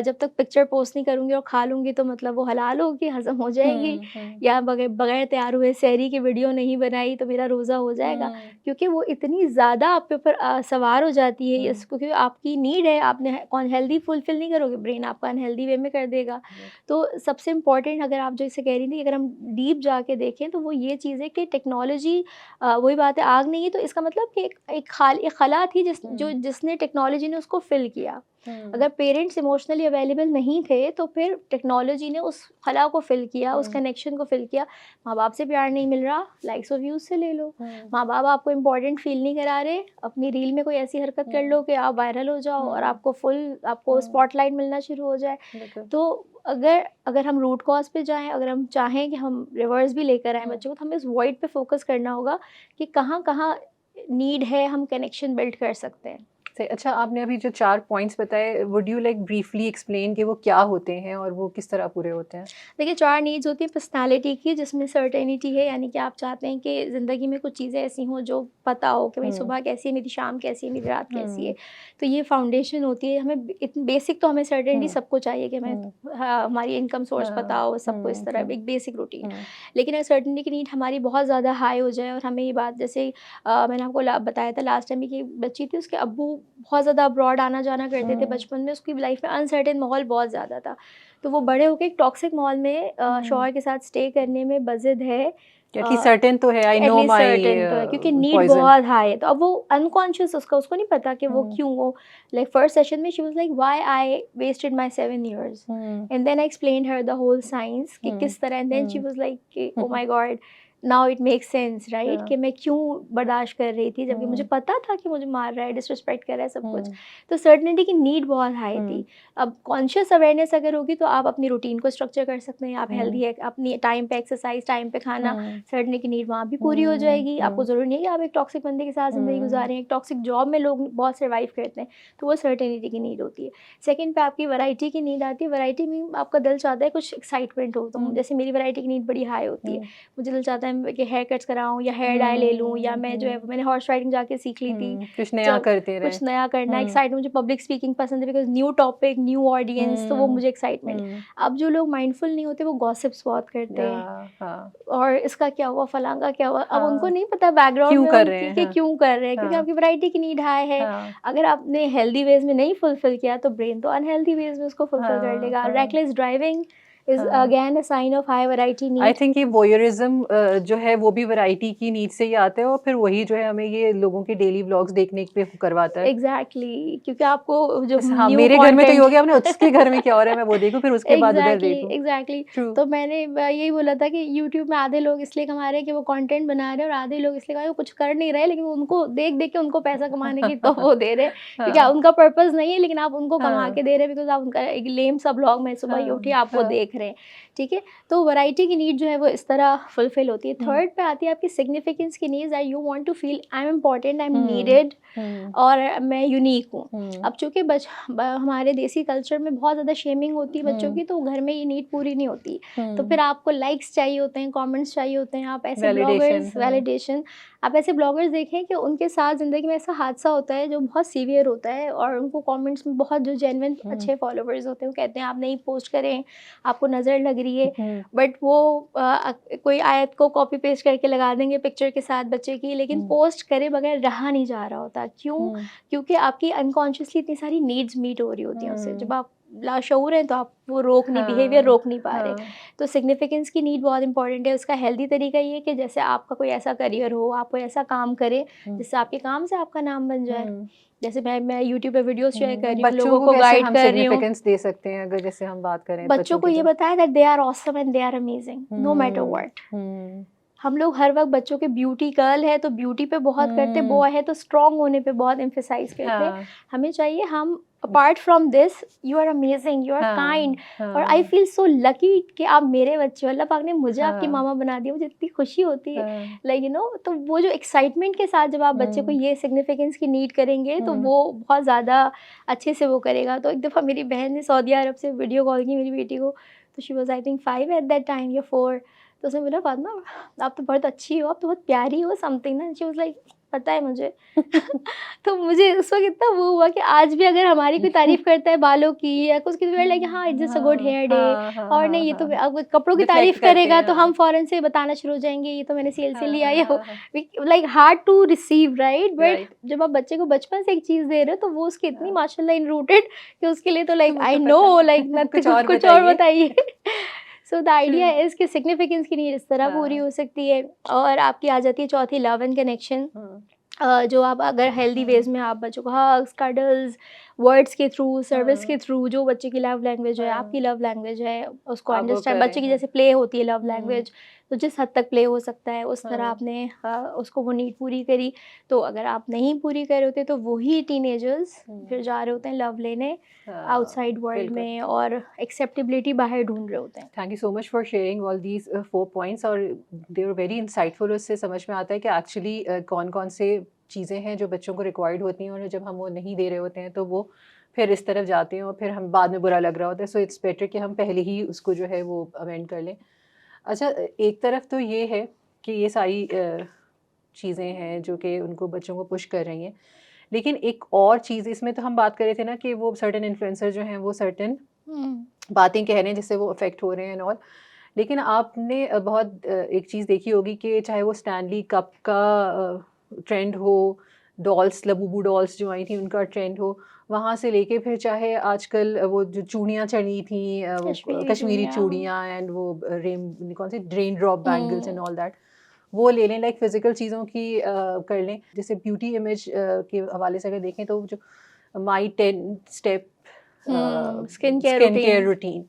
जब तक पिक्चर पोस्ट नहीं करूँगी और खा लूँगी तो मतलब वो हलाल होगी, हज़म हो जाएगी, या बगैर बगैर तैयार हुए सहरी की वीडियो नहीं बनाई तो मेरा रोज़ा हो जाएगा। क्योंकि वो इतनी ज़्यादा आपके ऊपर सवार हो जाती है इसको, क्योंकि आपकी नीड है, आपने कौन हेल्दी फुलफ़िल नहीं करोगे, ब्रेन आपका अनहेल्दी वे में कर देगा। तो सबसे इम्पोर्टेंट, अगर आप जैसे कह रही थी, अगर हम डीप जाके देखें तो वो ये चीज़ है कि टेक्नोलॉजी, वही बात है, आग नहीं है तो इसका मतलब कि एक खला थी जिसने टेक्नोलॉजी ने उसको फ़िल किया। अगर पेरेंट्स इमोशनली अवेलेबल नहीं थे तो फिर टेक्नोलॉजी ने उस खला को फ़िल किया, उस कनेक्शन को फ़िल किया। माँ-बाप से प्यार नहीं मिल रहा, लाइक्स और व्यूज़ से ले लो। माँ-बाप आपको इम्पोर्टेंट फ़ील नहीं करा रहे, अपनी रील में कोई ऐसी हरकत कर लो कि आप वायरल हो जाओ और आपको स्पॉटलाइट मिलना शुरू हो जाए। तो अगर अगर हम रूट कॉज़ पे जाएँ, अगर हम चाहें कि हम रिवर्स भी लेकर आएँ बच्चों को, तो हमें इस वॉइड पे फ़ोकस करना होगा कि कहाँ-कहाँ नीड है, हम कनेक्शन बिल्ड कर सकते हैं। सही। अच्छा, आपने अभी जो 4 पॉइंट्स बताए, would you like briefly explain कि वो क्या होते हैं और वो किस तरह पूरे होते हैं? देखिए, 4 नीड्स होती हैं पर्सनैलिटी की, जिसमें सर्टेनिटी है, यानी कि आप चाहते हैं कि ज़िंदगी में कुछ चीज़ें ऐसी हों जो पता हो कि मेरी सुबह कैसी है, मेरी शाम कैसी है, मेरी रात कैसी है। तो ये फाउंडेशन होती है। हमें बेसिक तो हमें सर्टेनिटी सबको चाहिए कि हमें हमारी इनकम सोर्स पता हो, सबको इस तरह एक बेसिक रूटीन। लेकिन अगर सर्टेनिटी की नीड हमारी बहुत ज़्यादा हाई हो जाए, और हमें ये बात, जैसे मैंने आपको बताया था लास्ट टाइम भी, कि बच्ची थी, उसके अब्बू बहुत ज़्यादा अब्रॉड आना-जाना करते थे बचपन में, उसकी लाइफ में अनसर्टेन माहौल बहुत ज़्यादा था। तो वो बड़े होके एक टॉक्सिक माहौल में शौहर के साथ स्टे करने में बज़िद है। एटलीस्ट सर्टेन तो है, I know at least my certain तो है, क्योंकि नीड पॉइज़न। बहुत हाई है। तो अब वो अनकॉन्शियस, उसको नहीं पता कि वो क्यों, वो लाइक फर्स्ट सेशन में she was like, why I wasted my 7 years, and then I explained her the whole science कि किस तरह, and then she was like कि oh my God, now it make sense right हाँ। कि मैं क्यों बर्दाश्त कर रही थी जबकि मुझे हम्म, पता था कि मुझे मार रहा है, डिसरिस्पेक्ट कर रहा है, सब कुछ। हम्म, तो सर्टेनिटी की नीड बहुत हाई थी। हम्म, अब कॉन्शियस अवेयरनेस अगर होगी तो आप अपनी रूटीन को स्ट्रक्चर कर सकते हैं, आप हम्म, हेल्दी है, अपनी टाइम पे एक्सरसाइज, टाइम पे खाना, हम्म, सर्टेनिटी की नीड वहाँ भी पूरी हो हम्म, जाएगी। आपको ज़रूरी नहीं है कि आप एक टॉक्सिक बंदे के साथ ज़िंदगी हम्म, गुजारें, एक टॉक्सिक जॉब में लोग बहुत सर्वाइव करते हैं, तो वो सर्टेनिटी की नीड होती है। सेकंड पे आपकी वैरायटी की नीड आती है। वैरायटी में आपका दिल चाहता है कुछ एक्साइटमेंट हो, तो जैसे मेरी वैरायटी की नीड बड़ी हाई होती है। हम्म, मुझे दिल चाहता है कि हेयर कट्स कराऊँ या हेयर डाई ले लूँ, या मैं जो है मैंने हॉर्स राइडिंग जाके सीख ली थी। कुछ नया जब करते रहे। कुछ नया करना, हम्म, एक्साइटमेंट, मुझे पब्लिक स्पीकिंग पसंद है because new topic, new audience, तो वो हम्म, मुझे एक्साइटमेंट। हम्म, अब जो लोग माइंडफुल नहीं होते वो गॉसिप्स बहुत करते हैं, हाँ, और इसका क्या हुआ, फलाँ का क्या हुआ। अब उनको हाँ, नहीं पता बैकग्राउंड क्यों में कर रहे उनकी हैं, कि हाँ, क्यों कर रहे हैं, क्योंकि हाँ, आपकी वैरायटी की नीड हाई है। हाँ, अगर आपने हेल्दी वेज़ में नहीं फुलफ़िल किया तो ब्रेन तो अनहेल्दी वेज़ में उसको फुलफ़िल कर हाँ, लेगा। हाँ, रेकलेस ड्राइविंग इज़ हाँ। Again a sign of high variety I need. Think ये वोयरिज्म जो है वो भी वैरायटी की नीड से ही आता है, और फिर वही जो है हमें ये लोगों के डेली व्लॉग्स देखने पे करवाता है। एग्ज़ैक्टली, क्योंकि आपको जो बस हाँ, न्यू मेरे घर में तो ये कंटेंट हो गया, अपने उसके घर में क्या हो रहा है मैं वो देखूँ, फिर उसके बाद उधर एग्ज़ैक्टली, देखूँ। एग्ज़ैक्टली। ट्रू। तो मैं यही बोला था कि यूट्यूब में आधे लोग इसलिए कमा रहे हैं कि वो कंटेंट बना रहे हैं, और आधे लोग इसलिए कमा रहे हैं वो कुछ कर नहीं रहे, लेकिन उनको देख-देख के उनको पैसा कमाने की तो वो दे रहे हैं, क्योंकि हाँ, उनका पर्पज़ नहीं है, लेकिन आप उनको कमा हाँ, के दे रहे हैं बिकॉज़ आप उनका एक लेम सा ब्लॉग में सुबह ही उठी हाँ, आप वो हाँ। देख रहे हैं, ठीक है? तो वैरायटी की नीड जो है वो इस तरह फुलफ़िल होती है। हुँ, थर्ड पे आती है आपकी सिग्निफिकेंस की needs, that you want to feel I am important, I am हुँ, नीडेड, हुँ, और मैं यूनिक हूँ। हुँ, अब चूँकि हमारे देसी कल्चर में बहुत ज़्यादा शेमिंग होती है बच्चों हुँ, की, तो घर में ये नीड पूरी नहीं होती। तो हुँ। फिर आपको लाइक्स चाहिए होते हैं, कमेंट्स चाहिए होते हैं, आप ऐसे वैलिडेशन, ब्लॉगर्स, हाँ। वैलिडेशन, आप ऐसे ब्लॉगर्स देखें कि उनके साथ ज़िंदगी में ऐसा हादसा होता है जो बहुत सीवियर होता है, और उनको कमेंट्स में बहुत जो जेन्युइन हुँ, अच्छे फॉलोवर्स होते हैं वो कहते हैं आप नहीं पोस्ट करें, आपको नज़र लग रही है। हुँ, बट वो कोई आयत को कॉपी पेस्ट करके लगा देंगे पिक्चर के साथ बच्चे की, लेकिन हुँ, पोस्ट करे बगैर रहा नहीं जा रहा होता। क्यों? हुँ, क्योंकि आपकी अनकॉन्शियसली इतनी सारी नीड्स मीट हो रही होती हैं उससे। हुँ। जब आप लाशऊर हैं तो आप वो रोक नहीं, बिहेवियर हाँ, रोक नहीं पा रहे। हाँ। तो सिग्निफिकेंस की नीड बहुत इंपॉर्टेंट है। उसका हेल्दी तरीका ये है कि जैसे आपका कोई ऐसा करियर हो, आप कोई ऐसा काम करें हुँ, जिससे आपके काम से आपका नाम बन जाए। हुँ, जैसे मैं यूट्यूब पे वीडियोज़ शेयर कर हुँ। रही हूँ, बच्चों लोगों को को कैसे गाइड हम कर रही हूँ। सिग्निफिकेंस दे सकते हैं, अगर जैसे हम बात करें बच्चों बच्चों को की ये तो? बताएं that they are awesome and they are amazing no matter हुँ, व्हाट। हुँ, हम लोग हर वक़्त बच्चों के ब्यूटी, गर्ल है तो ब्यूटी पे बहुत करते हैं, हुँ। बॉय है तो स्ट्रॉन्ग होने पे बहुत एम्फसाइज़ करते हैं। हाँ, हमें चाहिए हम apart from this you are amazing, you are kind, हाँ, और आई हाँ, फील सो लकी कि आप मेरे बच्चे हो, अल्लाह पाक ने मुझे आपकी हाँ, मामा बना दिया, मुझे इतनी खुशी होती है। हाँ। लाइक यू नो, तो वो जो एक्साइटमेंट के साथ जब आप बच्चे को हुँ, ये सिग्निफिकेंस की नीड करेंगे तो हुँ, वो बहुत ज़्यादा अच्छे से वो करेगा। तो एक दफ़ा मेरी बहन ने सऊदी अरब से वीडियो कॉल की मेरी बेटी को, तो she was I think 5 at that time या 4। तो उसने बोला, "फातिमा आप तो बहुत अच्छी हो, आप तो बहुत प्यारी हो", समथिंग ना, शी वाज़ लाइक, पता है मुझे। तो मुझे उस वक़्त इतना वो हुआ कि आज भी अगर हमारी कोई तारीफ़ करता है बालों की या कुछ की, तो वी आर लाइक हाँ, इट्स जस्ट अ गुड हाँ, हेयर डे। हाँ, हाँ, और हाँ, नहीं, ये तो हाँ। अब कपड़ों की डिफ्लेक्ट तारीफ़ करते करेगा हैं, तो हम हाँ। फ़ौरन से बताना शुरू हो जाएँगे, ये तो मैंने सेल से लिया, हाँ, या वो हाँ, हाँ। Like hard to receive right. But right. जब आप बच्चे को बचपन से एक चीज़ दे रहे हो तो वो उसकी इतनी हाँ, माशाल्लाह इन रूटेड कि उसके लिए तो लाइक वो आई तो नो पता लाइक है। कुछ नथिंग, और कुछ और बताइए। बताइए। So the true. Idea is कि सिग्निफिकेंस की नीड इस तरह पूरी हाँ, हो सकती है। और आपकी आ जाती है चौथी, लव एंड कनेक्शन। हाँ, जो आप अगर हेल्दी हाँ, वेज़ में आप बच्चों को हग्स, कडल्स, वर्ड्स के थ्रू, सर्विस के हाँ, थ्रू, जो बच्चे की लव लैंग्वेज है, आपकी हाँ। लव लैंग्वेज है, उसको आप वो अंडरस्टैंड, करें, बच्चे की हाँ। जैसे प्ले होती है लव हुँ, लैंग्वेज, तो जिस हद तक प्ले हो सकता है उस तरह हाँ, आपने उसको वो नीड पूरी करी। तो अगर आप नहीं पूरी कर रहे होते तो वही टीनेजर्स हुँ, फिर जा रहे होते हैं लव लेने हाँ, आउटसाइड वर्ल्ड बिल्कुल। में, और एक्सेप्टेबिलिटी बाहर ढूँढ रहे होते हैं। Thank you so much for sharing all these 4 points, और दे वर वेरी इंसाइटफुल। उससे समझ में आता है कि एक्चुअली कौन-कौन से चीज़ें हैं जो बच्चों को रिक्वायर्ड होती हैं, और जब हम वो नहीं दे रहे होते हैं तो वो फिर इस तरफ जाते हैं और फिर हम बाद में बुरा लग रहा होता है। सो इट्स बेटर कि हम पहले ही उसको जो है वो अमेंड कर लें। अच्छा, एक तरफ तो ये है कि ये सारी चीज़ें हैं जो कि उनको बच्चों को पुश कर रही हैं। लेकिन एक और चीज़ इसमें तो हम बात कर रहे थे ना कि वो सर्टेन इन्फ्लुएंसर जो हैं वो सर्टेन हुँ, बातें कह रहे हैं जिससे वो अफ़ेक्ट हो रहे हैं एंड ऑल। लेकिन आपने बहुत एक चीज़ देखी होगी कि चाहे वो स्टैनली कप का ट्रेंड हो, डॉल्स, लबूबू डॉल्स जो आई थी उनका ट्रेंड हो, वहाँ से लेके फिर चाहे आजकल वो जो चूड़ियाँ चली थी, वो कश्मीरी कश्मीरी चूड़ियाँ। चूड़ियाँ एंड वो कौन सी rain drop bangles and um, all that, वो ले लें, लाइक फिजिकल चीज़ों की कर लें। जैसे ब्यूटी इमेज के हवाले से अगर देखें तो जो my 10 step um, skin care skin care routine. Routine,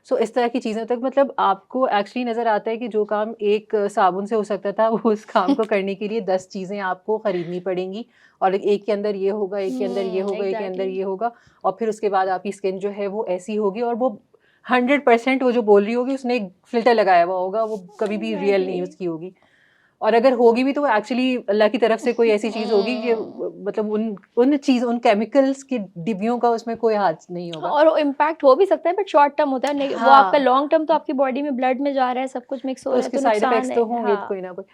so इस तरह की चीज़ें तक मतलब आपको एक्चुअली नज़र आता है कि जो काम एक साबुन से हो सकता था, वो उस काम को करने के लिए 10 चीज़ें आपको खरीदनी पड़ेंगी और एक के अंदर ये होगा, एक के अंदर ये होगा, एक के अंदर एग्ज़ैक्टली। ये होगा और फिर उसके बाद आपकी स्किन जो है वो ऐसी होगी और वो 100% वो जो बोल रही होगी उसने एक फ़िल्टर लगाया हुआ होगा, वो कभी भी रियल नहीं एग्ज़ैक्टली। उसकी होगी। और अगर होगी भी तो एक्चुअली अल्लाह की तरफ से कोई ऐसी चीज़ होगी कि हुँ। मतलब उन केमिकल्स की डिब्बियों का उसमें कोई हाथ नहीं होगा। और वो इम्पैक्ट हो भी सकता है बट शॉर्ट टर्म होता है, नहीं वो आपका हाँ, लॉन्ग टर्म तो आपकी बॉडी में ब्लड में जा रहा है, सब कुछ मिक्स हो तो रहा है, उसके तो साइड नुकसान इफ़ेक्ट्स तो है। होंगे हाँ। कोई ना कोई।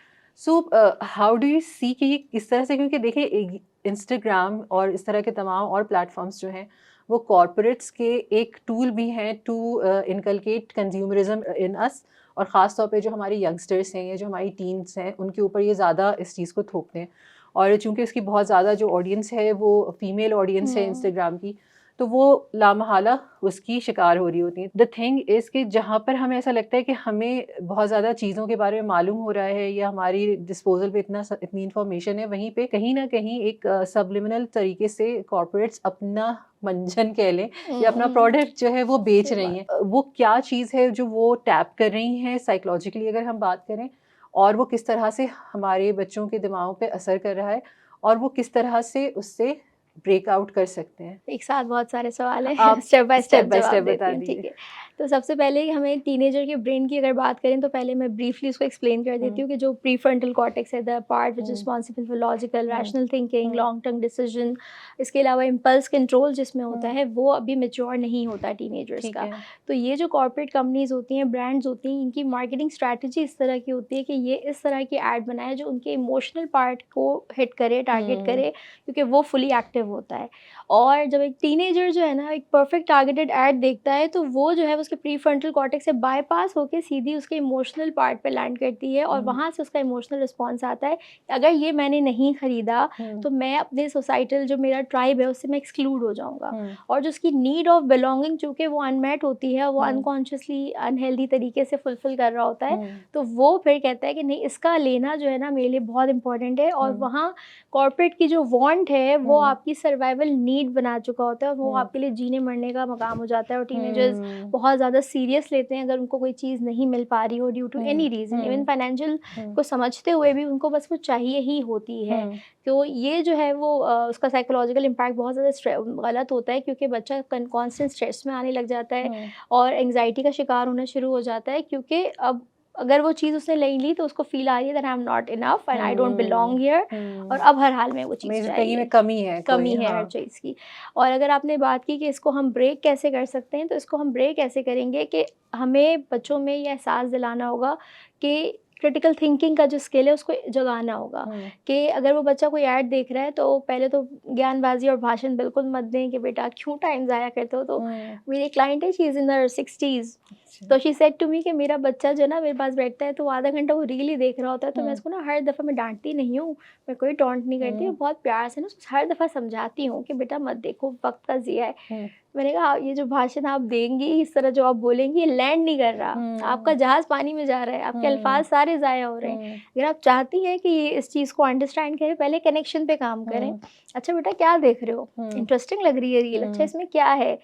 So how do you see कि ये किस तरह से क्योंकि देखिए इंस्टाग्राम और इस तरह के तमाम और प्लेटफ़ॉर्म्स जो हैं, वो कॉर्पोरेट्स के एक टूल भी हैं टू इनकलकेट कंज्यूमरिज़्म इन अस और ख़ास तौर पे जो हमारे यंगस्टर्स हैं या जो हमारी टीन्स हैं, उनके ऊपर ये ज़्यादा इस चीज़ को थोपते हैं। और चूँकि उसकी बहुत ज़्यादा जो ऑडियंस है वो फीमेल ऑडियंस है हुँ। इंस्टाग्राम की, तो वो लामहला उसकी शिकार हो रही होती हैं। द थिंग इज़ कि जहाँ पर हमें ऐसा लगता है कि हमें बहुत ज़्यादा चीज़ों के बारे में मालूम हो रहा है या हमारी डिस्पोज़ल पे इतनी इन्फॉर्मेशन है, वहीं पे कहीं न कहीं एक सब्लिमिनल तरीके से कॉर्पोरेट्स अपना मंजन कह लें या अपना हुँ। प्रोडक्ट जो है वो बेच सही रही बात। हैं। वो क्या चीज़ है जो वो टैप कर रही हैं साइकोलॉजिकली अगर हम बात करें और वो किस तरह से हमारे बच्चों के दिमागों पे असर कर रहा है और वो किस तरह से उससे ब्रेक आउट कर सकते हैं? एक साथ बहुत सारे सवाल हैं, आप स्टेप स्टेप बाय बाय जवाब स्टेप देती बता हूँ, ठीक दीजिए। है। तो सबसे पहले हमें एक टीनेजर के ब्रेन की अगर बात करें तो पहले मैं ब्रीफली उसको एक्सप्लेन कर देती हुँ, हूँ कि जो प्रीफ्रंटल कॉर्टेक्स है, the part which is hmm, responsible for logical, hmm, rational thinking, hmm, long term decision, इसके अलावा इम्पल्स कंट्रोल जिसमें होता हुँ, है, वो अभी मैच्योर नहीं होता टीनेजर्स ठीक का। है। तो ये जो कॉर्पोरेट कंपनीज़ होती हैं, ब्रांड्स होती हैं, इनकी मार्केटिंग स्ट्रैटेजी इस तरह की होती है कि ये इस तरह की एड बनाएँ जो उनके इमोशनल पार्ट को हिट करे, टारगेट हुँ, करे, क्योंकि वो फुली एक्टिव होता है। और जब एक टीनेजर जो है ना एक परफेक्ट टारगेटेड ऐड देखता है तो वो जो है उसके प्रीफ्रंटल कॉर्टेक्स से बायपास होके सीधी उसके इमोशनल पार्ट पे लैंड करती है और हुँ, वहाँ से उसका इमोशनल रिस्पॉन्स आता है कि अगर ये मैंने नहीं खरीदा हुँ, तो मैं अपने सोसाइटल जो मेरा ट्राइब है उससे मैं एक्सक्लूड हो जाऊँगा। हुँ, और जो उसकी नीड ऑफ बिलोंगिंग चूँकि वो अनमेट होती है, वो हुँ, अनकॉन्शियसली अनहेल्दी तरीके से फुलफिल कर रहा होता है, हुँ, तो वो फिर कहता है कि नहीं इसका लेना जो है ना मेरे लिए बहुत इंपॉर्टेंट है। और हुँ, वहाँ कॉर्पोरेट की जो वांट है वो हुँ, आपकी सर्वाइवल नीड बना चुका होता है और वो हुँ, आपके लिए जीने मरने का मकाम हो जाता है। और टीनेजर्स हुँ, बहुत ज़्यादा सीरियस लेते हैं अगर उनको कोई चीज़ नहीं मिल पा रही हो due to um, any reason, even um, financial um, को समझते हुए भी उनको बस वो चाहिए ही होती है। हुँ, तो ये जो है वो उसका साइकोलॉजिकल इम्पैक्ट बहुत ज़्यादा गलत होता है क्योंकि बच्चा कॉन्स्टेंट स्ट्रेस में आने लग जाता है हुँ, और एंग्जाइटी का शिकार होना शुरू हो जाता है क्योंकि अब अगर वो चीज़ उसने नहीं ली तो उसको फील आ रही है that I am not enough and I don't hmm, belong here. और हुँ, अब हर हाल में वो चीज़ मेरे कहीं में चाहिए, कमी है कोई, कमी है हर हाँ। चीज़ की। और अगर आपने बात की कि इसको हम ब्रेक कैसे कर सकते हैं, तो इसको हम ब्रेक ऐसे करेंगे कि हमें बच्चों में ये एहसास दिलाना होगा कि क्रिटिकल थिंकिंग का जो स्किल है उसको जगाना होगा हुँ, कि अगर वो बच्चा कोई ऐड देख रहा है तो पहले तो ज्ञानबाज़ी और भाषण बिल्कुल मत दें कि बेटा क्यों टाइम ज़ाया करते हो। तो हुँ, मेरी क्लाइंट है, she is in her 60s। अच्छा, तो शी सेड टू मी कि मेरा बच्चा जो है ना मेरे पास बैठता है तो आधा घंटा वो रील ही देख रहा होता है, तो मैं हुँ, उसको ना हर दफ़ा मैं डाँटती नहीं हूँ, मैं कोई टॉन्ट नहीं करती, हुँ, मैं बहुत प्यार से ना उसको हर दफ़ा समझाती हूँ कि बेटा मत देखो, वक़्त का ज़िया है। हुँ, मैंने कहा ये जो भाषण आप देंगी, इस तरह जो आप बोलेंगी ये लैंड नहीं कर रहा, आपका हुँ, जहाज़ पानी में जा रहा है, आपके हुँ, अल्फ़ाज़ सारे ज़ाया हो रहे हैं। हुँ, अगर आप चाहती हैं कि ये इस चीज़ को अंडरस्टैंड करें, पहले कनेक्शन पे काम करें। हुँ, अच्छा बेटा क्या देख रहे हो? हुँ, इंटरेस्टिंग लग रही है रील, अच्छा हुँ, इसमें क्या है?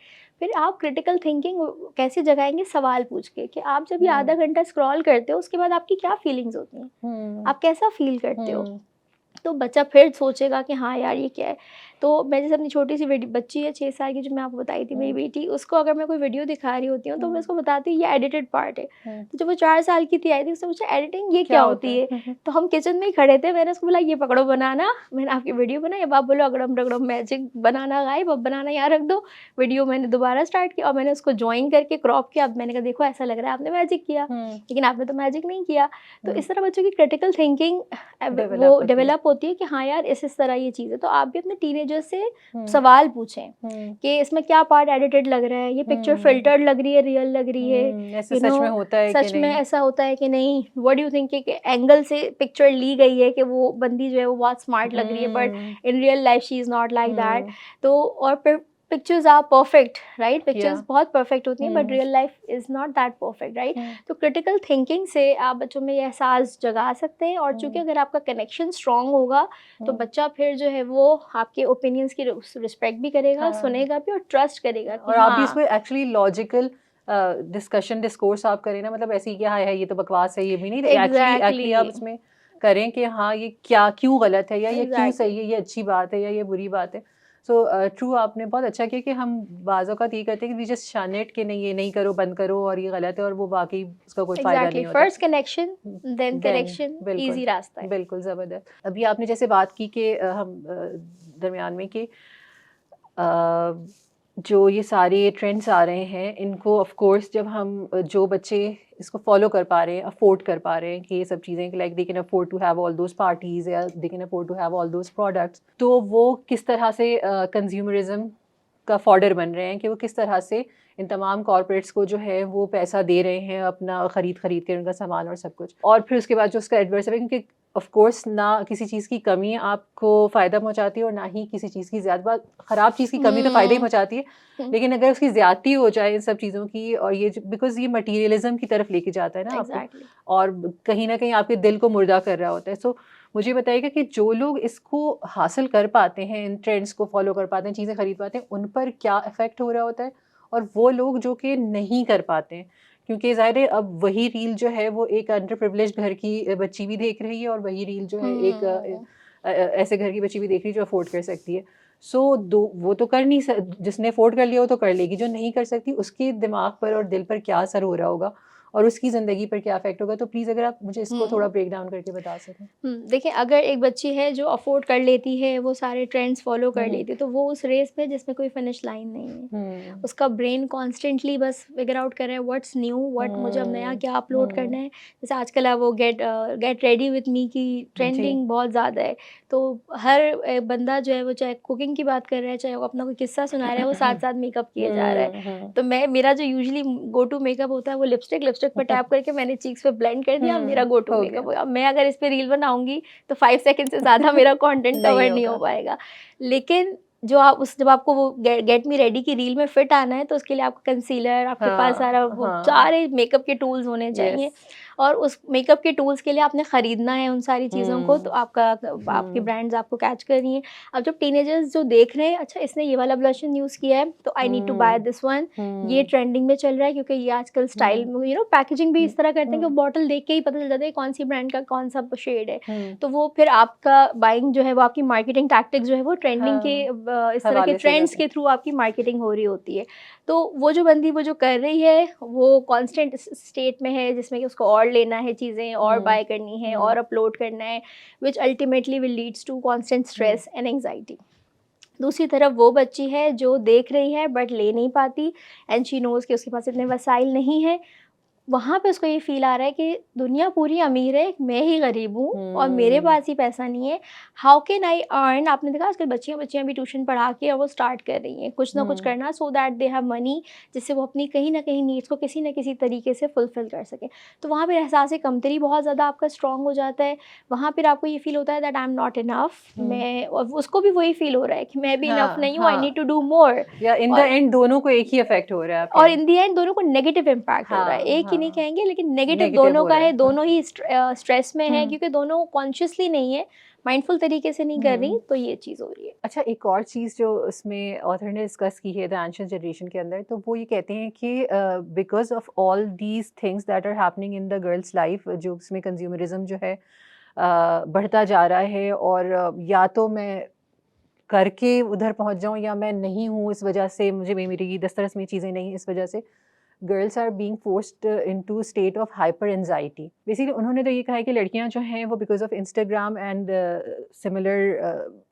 फिर आप क्रिटिकल थिंकिंग कैसे जगाएँगे? सवाल पूछ के कि आप जब ये आधा हुँ, घंटा स्क्रॉल करते हो, उसके बाद आपकी क्या फीलिंग्स होती हैं? हुँ, आप कैसा फ़ील करते हो? हुँ, तो बच्चा फिर सोचेगा कि हाँ यार ये क्या है। तो मैं जैसे अपनी छोटी-सी बेटी बच्ची है 6 साल की जो मैं आपको बताई थी मेरी हुँ, बेटी, उसको अगर मैं कोई वीडियो दिखा रही होती हूँ तो मैं हुँ, उसको बताती हूँ ये एडिटेड पार्ट है। हुँ, तो जब वो 4 साल की थी आई थी उसने पूछा एडिटिंग ये क्या क्या होता होती है? है? तो हम किचन में ही खड़े थे, मैंने उसको बोला ये पकड़ो बनाना, मैंने आपकी वीडियो बनाई, अब आप बोलो अगड़म-डगड़म मैजिक बनाना गायब, अब बनाना यहाँ रख दो। वीडियो मैंने दोबारा स्टार्ट किया और मैंने उसको जॉइन करके क्रॉप किया, अब मैंने कहा देखो ऐसा लग रहा है आपने मैजिक किया, हुँ, लेकिन आपने तो मैजिक नहीं किया। तो हुँ, इस तरह बच्चों की क्रिटिकल थिंकिंग डेवलप वो होती है। डेवलप होती है कि हाँ यार इस तरह ये चीज़ है। तो आप भी अपने टीनेजर से हुँ, सवाल पूछें हुँ, कि इसमें क्या पार्ट एडिटेड लग रहा है, ये पिक्चर हुँ, फ़िल्टर्ड लग रही है, रियल लग रही है, ऐसे यू सच में नो होता है कि सच में नहीं? ऐसा होता है कि नहीं, व्हाट डू यू थिंक कि एंगल से पिक्चर ली गई है कि वो बंदी जो है वो बहुत स्मार्ट लग रही है but um, in real life she is not like that. Um, तो और फिर पिक्चर्स आर परफेक्ट राइट, या पिक्चर्स बहुत परफेक्ट होती हैं but um, real life is not that perfect right. Um, तो क्रिटिकल थिंकिंग से आप बच्चों में ये एहसास जगा सकते हैं और चूँकि हुँ, अगर आपका कनेक्शन स्ट्रॉन्ग होगा तो हुँ, बच्चा फिर जो है वो आपके ओपिनियंस की रिस्पेक्ट भी करेगा, हाँ। सुनेगा भी और ट्रस्ट करेगा कि और आप भी हाँ। इसको एक्चुअली लॉजिकल डिस्कशन डिस्कोर्स आप करें ना, मतलब ऐसे ही कि हाय हाय ये तो बकवास है, ये भी नहीं, एक्चुअली एक्चुअली आप एग्जैक्टली। उसमें करें कि हाँ ये क्या क्यों गलत है, या ये क्यों सही एग्जैक्टली। है, ये अच्छी बात है या ये बुरी बात है। सो ट्रू, आपने बहुत अच्छा किया कि हम बाज़ औक़ात ये करते हैं कि वी जस्ट शन इट कि नहीं ये नहीं करो, बंद करो और ये गलत है, और वो वाक़ई उसका कोई फ़ायदा एग्जैक्टली, नहीं होता। First connection then then correction, बिल्कुल, इजी रास्ता है। बिल्कुल ज़बरदस्त। अभी आपने जैसे बात की कि दरमियान में कि जो ये सारे ट्रेंड्स आ रहे हैं, इनको ऑफ़ कोर्स जब हम जो बच्चे इसको फ़ॉलो कर पा रहे हैं, अफ़ोर्ड कर पा रहे हैं कि ये सब चीज़ें, like they can afford to have all those parties या they can afford to have all those products, तो वो किस तरह से कंज़्यूमरिज़्म का फ़ॉडर बन रहे हैं, कि वो किस तरह से इन तमाम कॉर्पोरेट्स को जो है वो पैसा दे रहे हैं अपना खरीद के उनका सामान और सब कुछ। और फिर उसके बाद जो उसका एडवर्स है, क्योंकि ऑफ़ कोर्स ना किसी चीज़ की कमी आपको फ़ायदा पहुँचाती है और ना ही किसी चीज़ की ज़्यादा, ख़राब चीज़ की कमी तो फ़ायदा ही हम्म। पहुँचाती है। लेकिन अगर उसकी ज़्यादती हो जाए इन सब चीज़ों की, और ये बिकॉज़ ये मटीरियलिज़्म की तरफ लेके जाता है ना आपको, एग्जैक्टली। और कहीं न कहीं आपके दिल को मुर्दा कर रहा होता है। सो मुझे बताइएगा कि जो लोग इसको हासिल कर पाते हैं, इन ट्रेंड्स को फ़ॉलो कर पाते हैं, चीज़ें खरीद पाते हैं, उन पर क्या इफ़ेक्ट हो रहा होता है? और वो लोग जो कि नहीं कर पाते हैं, क्योंकि ज़ाहिर है अब वही रील जो है वो एक अंडर प्रिविलेज्ड घर की बच्ची भी देख रही है, और वही रील जो है एक हम्म। ऐसे घर की बच्ची भी देख रही है जो अफ़ोर्ड कर सकती है। सो दो वो तो कर नहीं स जिसने अफ़ोर्ड कर लिया वो तो कर लेगी, जो नहीं कर सकती उसके दिमाग पर और दिल पर क्या असर हो रहा होगा, और उसकी ज़िंदगी पर क्या इफ़ेक्ट होगा? तो प्लीज़ अगर आप मुझे इसको हम्म। थोड़ा ब्रेक डाउन करके बता सकें। देखिए, अगर एक बच्ची है जो अफ़ोर्ड कर लेती है, वो सारे ट्रेंड्स फ़ॉलो कर हुँ, लेती है, तो वो उस रेस में जिसमें कोई फ़िनिश लाइन नहीं है। हुँ, उसका ब्रेन कॉन्स्टेंटली बस फ़िगर आउट कर रहा है व्हाट्स न्यू, व्हाट मुझे अब नया हुँ, क्या अपलोड करना हुँ, है। जैसे आजकल अब वो गेट रेडी विथ मी की जी। ट्रेंडिंग बहुत ज़्यादा है। तो हर बंदा जो है वो चाहे कुकिंग की बात कर रहा है, चाहे वो अपना कोई किस्सा सुना रहा है, वो साथ-साथ मेकअप किए जा रहा है। हुँ, हुँ, तो मेरा जो यूजुअली गो टू मेकअप होता है वो लिपस्टिक पे टैप करके मैंने चीक्स पे ब्लेंड कर दिया, अब मेरा गो टू हो मेकअप गया। हो गया। अब मैं अगर इस पे रील बनाऊँगी तो 5 सेकंड से ज़्यादा मेरा कंटेंट नहीं कवर नहीं हो होगा। पाएगा। लेकिन जो आप उस जब आपको वो गेट मी रेडी की रील में फिट आना है, तो उसके लिए आपको कंसीलर, आपके पास सारा हाँ, वो हाँ, सारे मेकअप के टूल्स होने यस। चाहिए, और उस मेकअप के टूल्स के लिए आपने खरीदना है उन सारी चीज़ों को, तो हुँ, आपकी हुँ, ब्रांड्स आपको कैच कर रही हैं। अब जब टीनेजर्स जो देख रहे हैं, अच्छा इसने ये वाला ब्लशन यूज़ किया है, तो I need to buy hmm, this one, ये हुँ, ट्रेंडिंग में चल रहा है, क्योंकि ये आजकल स्टाइल हुँ, में पैकेजिंग भी हुँ, इस तरह करते हैं कि वो हुँ, बॉटल देख के ही पता चल जाता है कौन सी ब्रांड का कौन-सा शेड है। हुँ, तो वो फिर आपका बाइंग जो है, वो आपकी मार्केटिंग टैक्टिक्स जो है, वो ट्रेंडिंग के हाँ, इस तरह के हवाले से ट्रेंड्स जाता है। के थ्रू आपकी मार्केटिंग हो रही होती है। तो वो जो बंदी वो जो कर रही है, वो कांस्टेंट स्टेट में है जिसमें कि उसको और लेना है चीज़ें, और हुँ, बाय करनी है, हुँ, और अपलोड करना है, which ultimately will leads to constant hmm, stress and anxiety. दूसरी तरफ वो बच्ची है जो देख रही है बट ले नहीं पाती, एंड शी नोज़ कि उसके पास इतने वसाइल नहीं है। वहाँ पे उसको ये फ़ील आ रहा है कि दुनिया पूरी अमीर है, मैं ही गरीब हूँ और मेरे हुँ, पास ही पैसा नहीं है। How can I earn? आपने देखा आजकल बच्चियाँ-बच्चियाँ भी ट्यूशन पढ़ा के और वो स्टार्ट कर रही हैं, कुछ ना कुछ हुँ, करना, so that they have money, जिससे वो अपनी कहीं न कहीं नीड्स को किसी न किसी तरीके से फुलफ़िल कर सकें। तो वहाँ पे एहसास कमतरी बहुत ज़्यादा आपका स्ट्रॉन्ग हो जाता है। वहाँ फिर आपको ये फ़ील होता है that I am not enough, um, मैं, और उसको भी वही फ़ील हो रहा है कि मैं भी इनफ हाँ, नहीं हूँ, आई नीड हाँ, टू डू मोर। या इन द और एंड दोनों को एक ही इफ़ेक्ट हो रहा है, आप कह और रहे हैं। इन द एंड दोनों को नेगेटिव इम्पैक्ट हो रहा है। हाँ, एक ही नहीं हाँ, कहेंगे, लेकिन नेगेटिव नेगेटिव दोनों हो का रहा है, है। हाँ, दोनों ही स्ट्रेस में है, हुँ, क्योंकि दोनों कॉन्शियसली नहीं है, माइंडफुल तरीके से नहीं कर रही, हुँ। तो ये चीज़ हो रही है। अच्छा, एक और चीज़ जो उसमें ऑथर ने डिस्कस की है द एंशिएंट जनरेशन के अंदर, तो वो ये कहते हैं कि because of all these things that are happening in the girls life, जो उसमें कंज्यूमरिज़्म जो है बढ़ता जा रहा है, और या तो मैं करके उधर पहुँच जाऊँ, या मैं नहीं हूँ इस वजह से, मुझे मेरी दस्तरस में चीज़ें नहीं इस वजह से girls are being forced into state of hyper anxiety. Basically उन्होंने तो ये कहा है कि लड़कियां जो हैं वो because of Instagram and similar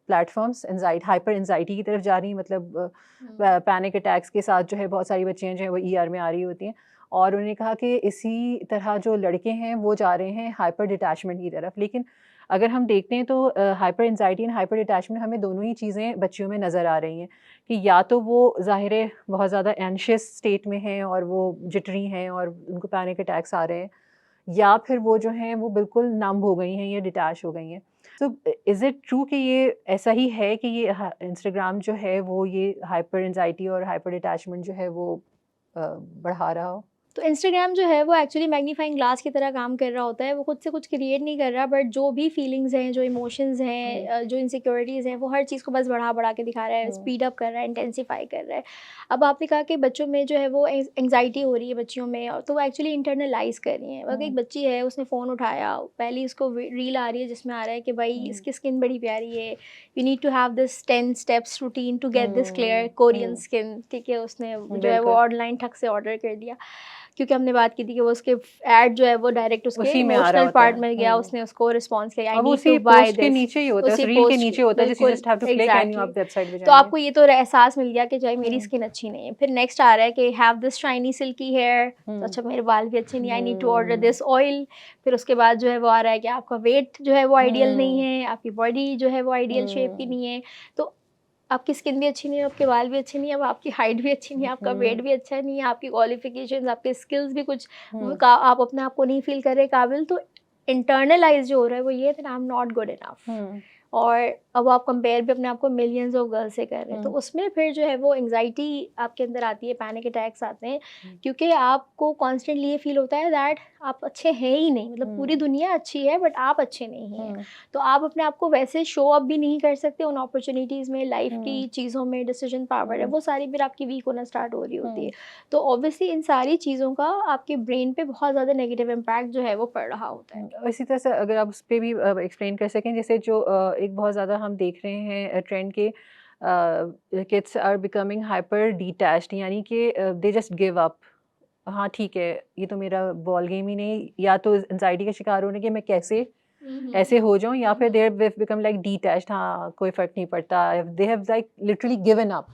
platforms anxiety hyper anxiety की तरफ जा रही हैं, मतलब हुँ। पैनिक अटैक्स के साथ जो है बहुत सारी बच्चियां जो है वो ईआर में आ रही होती हैं। और उन्होंने कहा कि इसी तरह जो लड़के हैं वो जा रहे हैं हाइपर डिटैचमेंट की तरफ। लेकिन अगर हम देखते हैं तो hyper anxiety and hyper detachment, हमें दोनों ही चीज़ें बच्चियों में नज़र आ रही हैं, कि या तो वो ज़ाहिर है बहुत ज़्यादा एंशियस स्टेट में हैं और वो जिटरी हैं और उनको पैनिक अटैक्स आ रहे हैं, या फिर वो जो हैं वो बिल्कुल नम हो गई हैं या डिटैच हो गई हैं। तो इज़ इट ट्रू कि ये ऐसा ही है कि ये इंस्टाग्राम जो है वो ये हाइपर एंजाइटी और हाइपर डिटैचमेंट जो है वो बढ़ा रहा हो? तो इंस्टाग्राम जो है वो एक्चुअली मैग्नीफाइंग ग्लास की तरह काम कर रहा होता है। वो खुद से कुछ क्रिएट नहीं कर रहा, बट जो भी फीलिंग्स हैं, जो इमोशंस हैं, जो इनसिक्योरिटीज़ हैं, वो हर चीज़ को बस बढ़ा-बढ़ा के दिखा रहा है, स्पीड अप कर रहा है, इंटेंसिफाई कर रहा है। अब आपने कहा कि बच्चों में जो है वो एंग्जायटी हो रही है बच्चियों में, और तो वो एक्चुअली इंटरनलाइज़ कर रही हैं। अगर एक बच्ची है, उसने फ़ोन उठाया, पहली उसको रील आ रही है जिसमें आ रहा है कि भाई इसकी स्किन बड़ी प्यारी है, you need to have this 10 steps routine to get this clear Korean skin, ठीक है? उसने जो है वो बिल्कुल ऑनलाइन ठग से ऑर्डर कर दिया। क्योंकि हमने बात की थी कि वो उसके ऐड जो है वो डायरेक्ट उसके उसी में आ रहा इमोशनल होता पार्ट है। में गया, उसने उसको रिस्पॉन्स किया, आई और वो नीड टू उसी बाय पोस्ट के दिस। नीचे ही होता है, उस उसी रील के पोस्ट नीचे होता है, जस्ट यू बिल्कुल just have to click and you exactly. आप वेबसाइट पे तो जाएंगे। आपको ये तो एहसास मिल गया कि जो है मेरी हम्म स्किन अच्छी नहीं है। फिर नेक्स्ट आ रहा है कि have this shiny silky hair, तो हम्म अच्छा मेरे बाल भी अच्छे नहीं, I need to order hmm this oil. फिर उसके बाद जो है वो आ रहा है कि आपका वेट जो है वो आइडियल नहीं हम्म है, आपकी बॉडी जो है वो आइडियल शेप की हम्म नहीं है। तो आपकी स्किन भी अच्छी नहीं है, आपके बाल भी अच्छे नहीं है, अब आपकी हाइट भी अच्छी नहीं है, आपका वेट हम्म भी अच्छा नहीं है, आपकी क्वालिफिकेशंस, आपके स्किल्स भी कुछ हम्म आप अपने आप को नहीं फील कर रहे काबिल। तो इंटरनलाइज जो हो रहा है वो ये I am not good enough. Hmm और अब आप कंपेयर भी अपने आप को मिलियंस ऑफ गर्ल्स से कर रहे हैं, तो हम्म उसमें फिर जो है वो एंग्जाइटी आपके अंदर आती है, पैनिक अटैक्स आते हैं, हम्म क्योंकि आपको कॉन्स्टेंटली ये फील होता है दैट आप अच्छे हैं ही नहीं। मतलब पूरी दुनिया अच्छी है बट आप अच्छे नहीं हैं। हम्म तो आप अपने आप को वैसे शो अप भी नहीं कर सकते उन अपॉर्चुनिटीज़ में, लाइफ हम्म की चीज़ों में, डिसीजन पावर है हम्म वो सारी फिर आपकी वीक होना स्टार्ट हो रही होती है। हम्म तो ऑब्वियसली इन सारी चीज़ों का आपके ब्रेन पे बहुत ज़्यादा नेगेटिव इम्पैक्ट जो है वो पड़ रहा होता है। इसी तरह से अगर आप उस पे भी एक्सप्लेन कर सकें, जैसे जो एक बहुत ज़्यादा हम देख रहे हैं ट्रेंड के, kids are becoming hyper detached, यानी कि दे जस्ट गिव अप। हाँ ठीक है, ये तो मेरा बॉल गेम ही नहीं, या तो एंजाइटी का शिकार होने कि मैं कैसे ऐसे हो जाऊँ, या फिर they have become like detached, हाँ कोई फ़र्क नहीं पड़ता, they have like literally given up.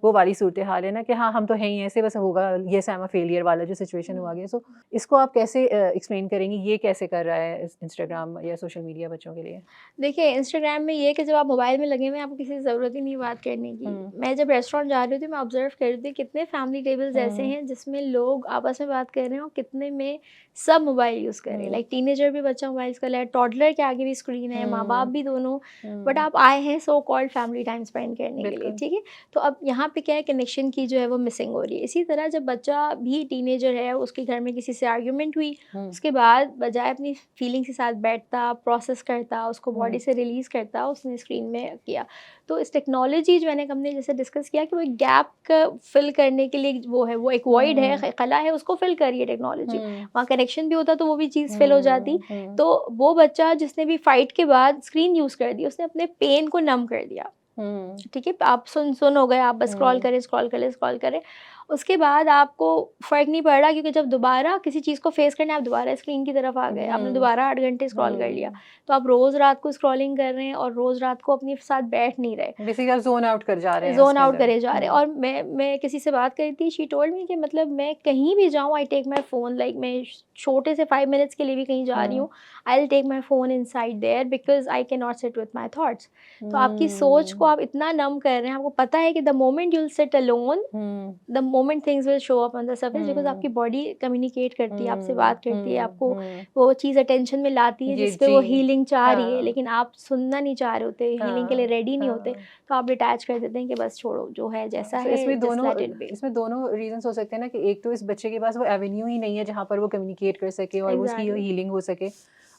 वो वाली सूरत हाल है ना कि हाँ हम तो हैं ही ऐसे, बस होगा ये आई एम अ फेलियर वाला जो सिचुएशन हुआ गया। सो इसको आप कैसे एक्सप्लेन करेंगी, ये कैसे कर रहा है इंस्टाग्राम या सोशल मीडिया बच्चों के लिए? देखिए, इंस्टाग्राम में ये है कि जब आप मोबाइल में लगे हुए हैं, आपको किसी से ज़रूरत ही नहीं बात करने की। हुँ, मैं जब रेस्टोरेंट जा रही थी, मैं ऑब्ज़र्व कर रही थी कितने फैमिली टेबल्स ऐसे हुँ, हैं जिसमें लोग आपस में बात कर रहे हैं और कितने में सब मोबाइल यूज़ कर रहे हैं। हुँ, लाइक टीनेजर भी बच्चा मोबाइल यूज़ कर रहा है, टॉडलर के आगे भी स्क्रीन है, माँ-बाप हुँ, भी दोनों। बट हुँ, आप आए हैं so called family time spend करने के लिए, बिल्कुल। ठीक है? तो अब यहाँ पे क्या है, कनेक्शन की जो है वो मिसिंग हो रही है। इसी तरह जब बच्चा भी टीनेजर है, उसके घर में किसी से आर्ग्यूमेंट हुई, हुँ, उसके बाद बजाय अपनी फीलिंग्स के साथ बैठता, प्रोसेस करता, उसको बॉडी हुँ, से रिलीज़ करता, उसने स्क्रीन में किया। तो इस टेक्नोलॉजी जो मैंने हमने जैसे डिस्कस किया कि वो एक गैप क फ़िल करने के लिए वो है, वो एक वॉइड है, हुँ, कला है, उसको फ़िल कर रही है टेक्नोलॉजी। हुँ, वहाँ कनेक्शन भी होता तो वो भी चीज़ फ़िल हो जाती। हुँ, हुँ, तो वो बच्चा जिसने भी फ़ाइट के बाद स्क्रीन यूज़ कर दी, उसने अपने पेन को नम कर दिया। हुँ, ठीक है? आप सुन हो गए, आप बस स्क्रॉल हुँ, करें, स्क्रॉल करें, स्क्रॉल करें। उसके बाद आपको फ़र्क नहीं पड़ रहा, क्योंकि जब दोबारा किसी चीज़ को फ़ेस करना है, आप दोबारा स्क्रीन की तरफ आ गए। आपने हुँ, दोबारा 8 घंटे स्क्रॉल कर लिया। हुँ। तो आप रोज़ रात को स्क्रॉलिंग कर रहे हैं और रोज़ रात को अपने साथ बैठ नहीं रहे। बेसिकली आप ज़ोन आउट कर जा रहे हैं ज़ोन उसके आउट अंदर। करे जा रहे हैं। हुँ, और मैं किसी से बात कर रही थी, शी टोल्ड मी कि मतलब मैं कहीं भी जाऊँ, I take my phone, like मैं छोटे से 5 मिनट्स के लिए भी कहीं जा रही हुँ, हूँ, I will take my phone inside there because I can not sit with my thoughts. तो आपकी सोच को हुँ, आप इतना नम कर रहे हैं, आपको पता है कि the moment you will sit alone, um, the moment things will show up on the surface, because um, आपकी बॉडी कम्युनिकेट करती है, आपसे हुँ, बात करती है, हुँ, आपको हुँ। वो चीज़ अटेंशन में लाती है ये जिस पे जी, वो हीलिंग चाह रही है, हाँ, लेकिन आप सुनना नहीं चाह रहे होते, हीलिंग के लिए हाँ, रेडी नहीं होते। हाँ। तो आप डिटैच कर देते हैं कि बस छोड़ो, जो है जैसा सो है, जस्ट लेट इट बी। इसमें दोनों रीज़न्स हो सकते हैं ना, कि एक तो इस बच्चे के पास वो एवेन्यू ही नहीं है जहाँ पर वो कम्युनिकेट कर सके और वो उसकी एग्ज़ैक्टली। हीलिंग हो सके,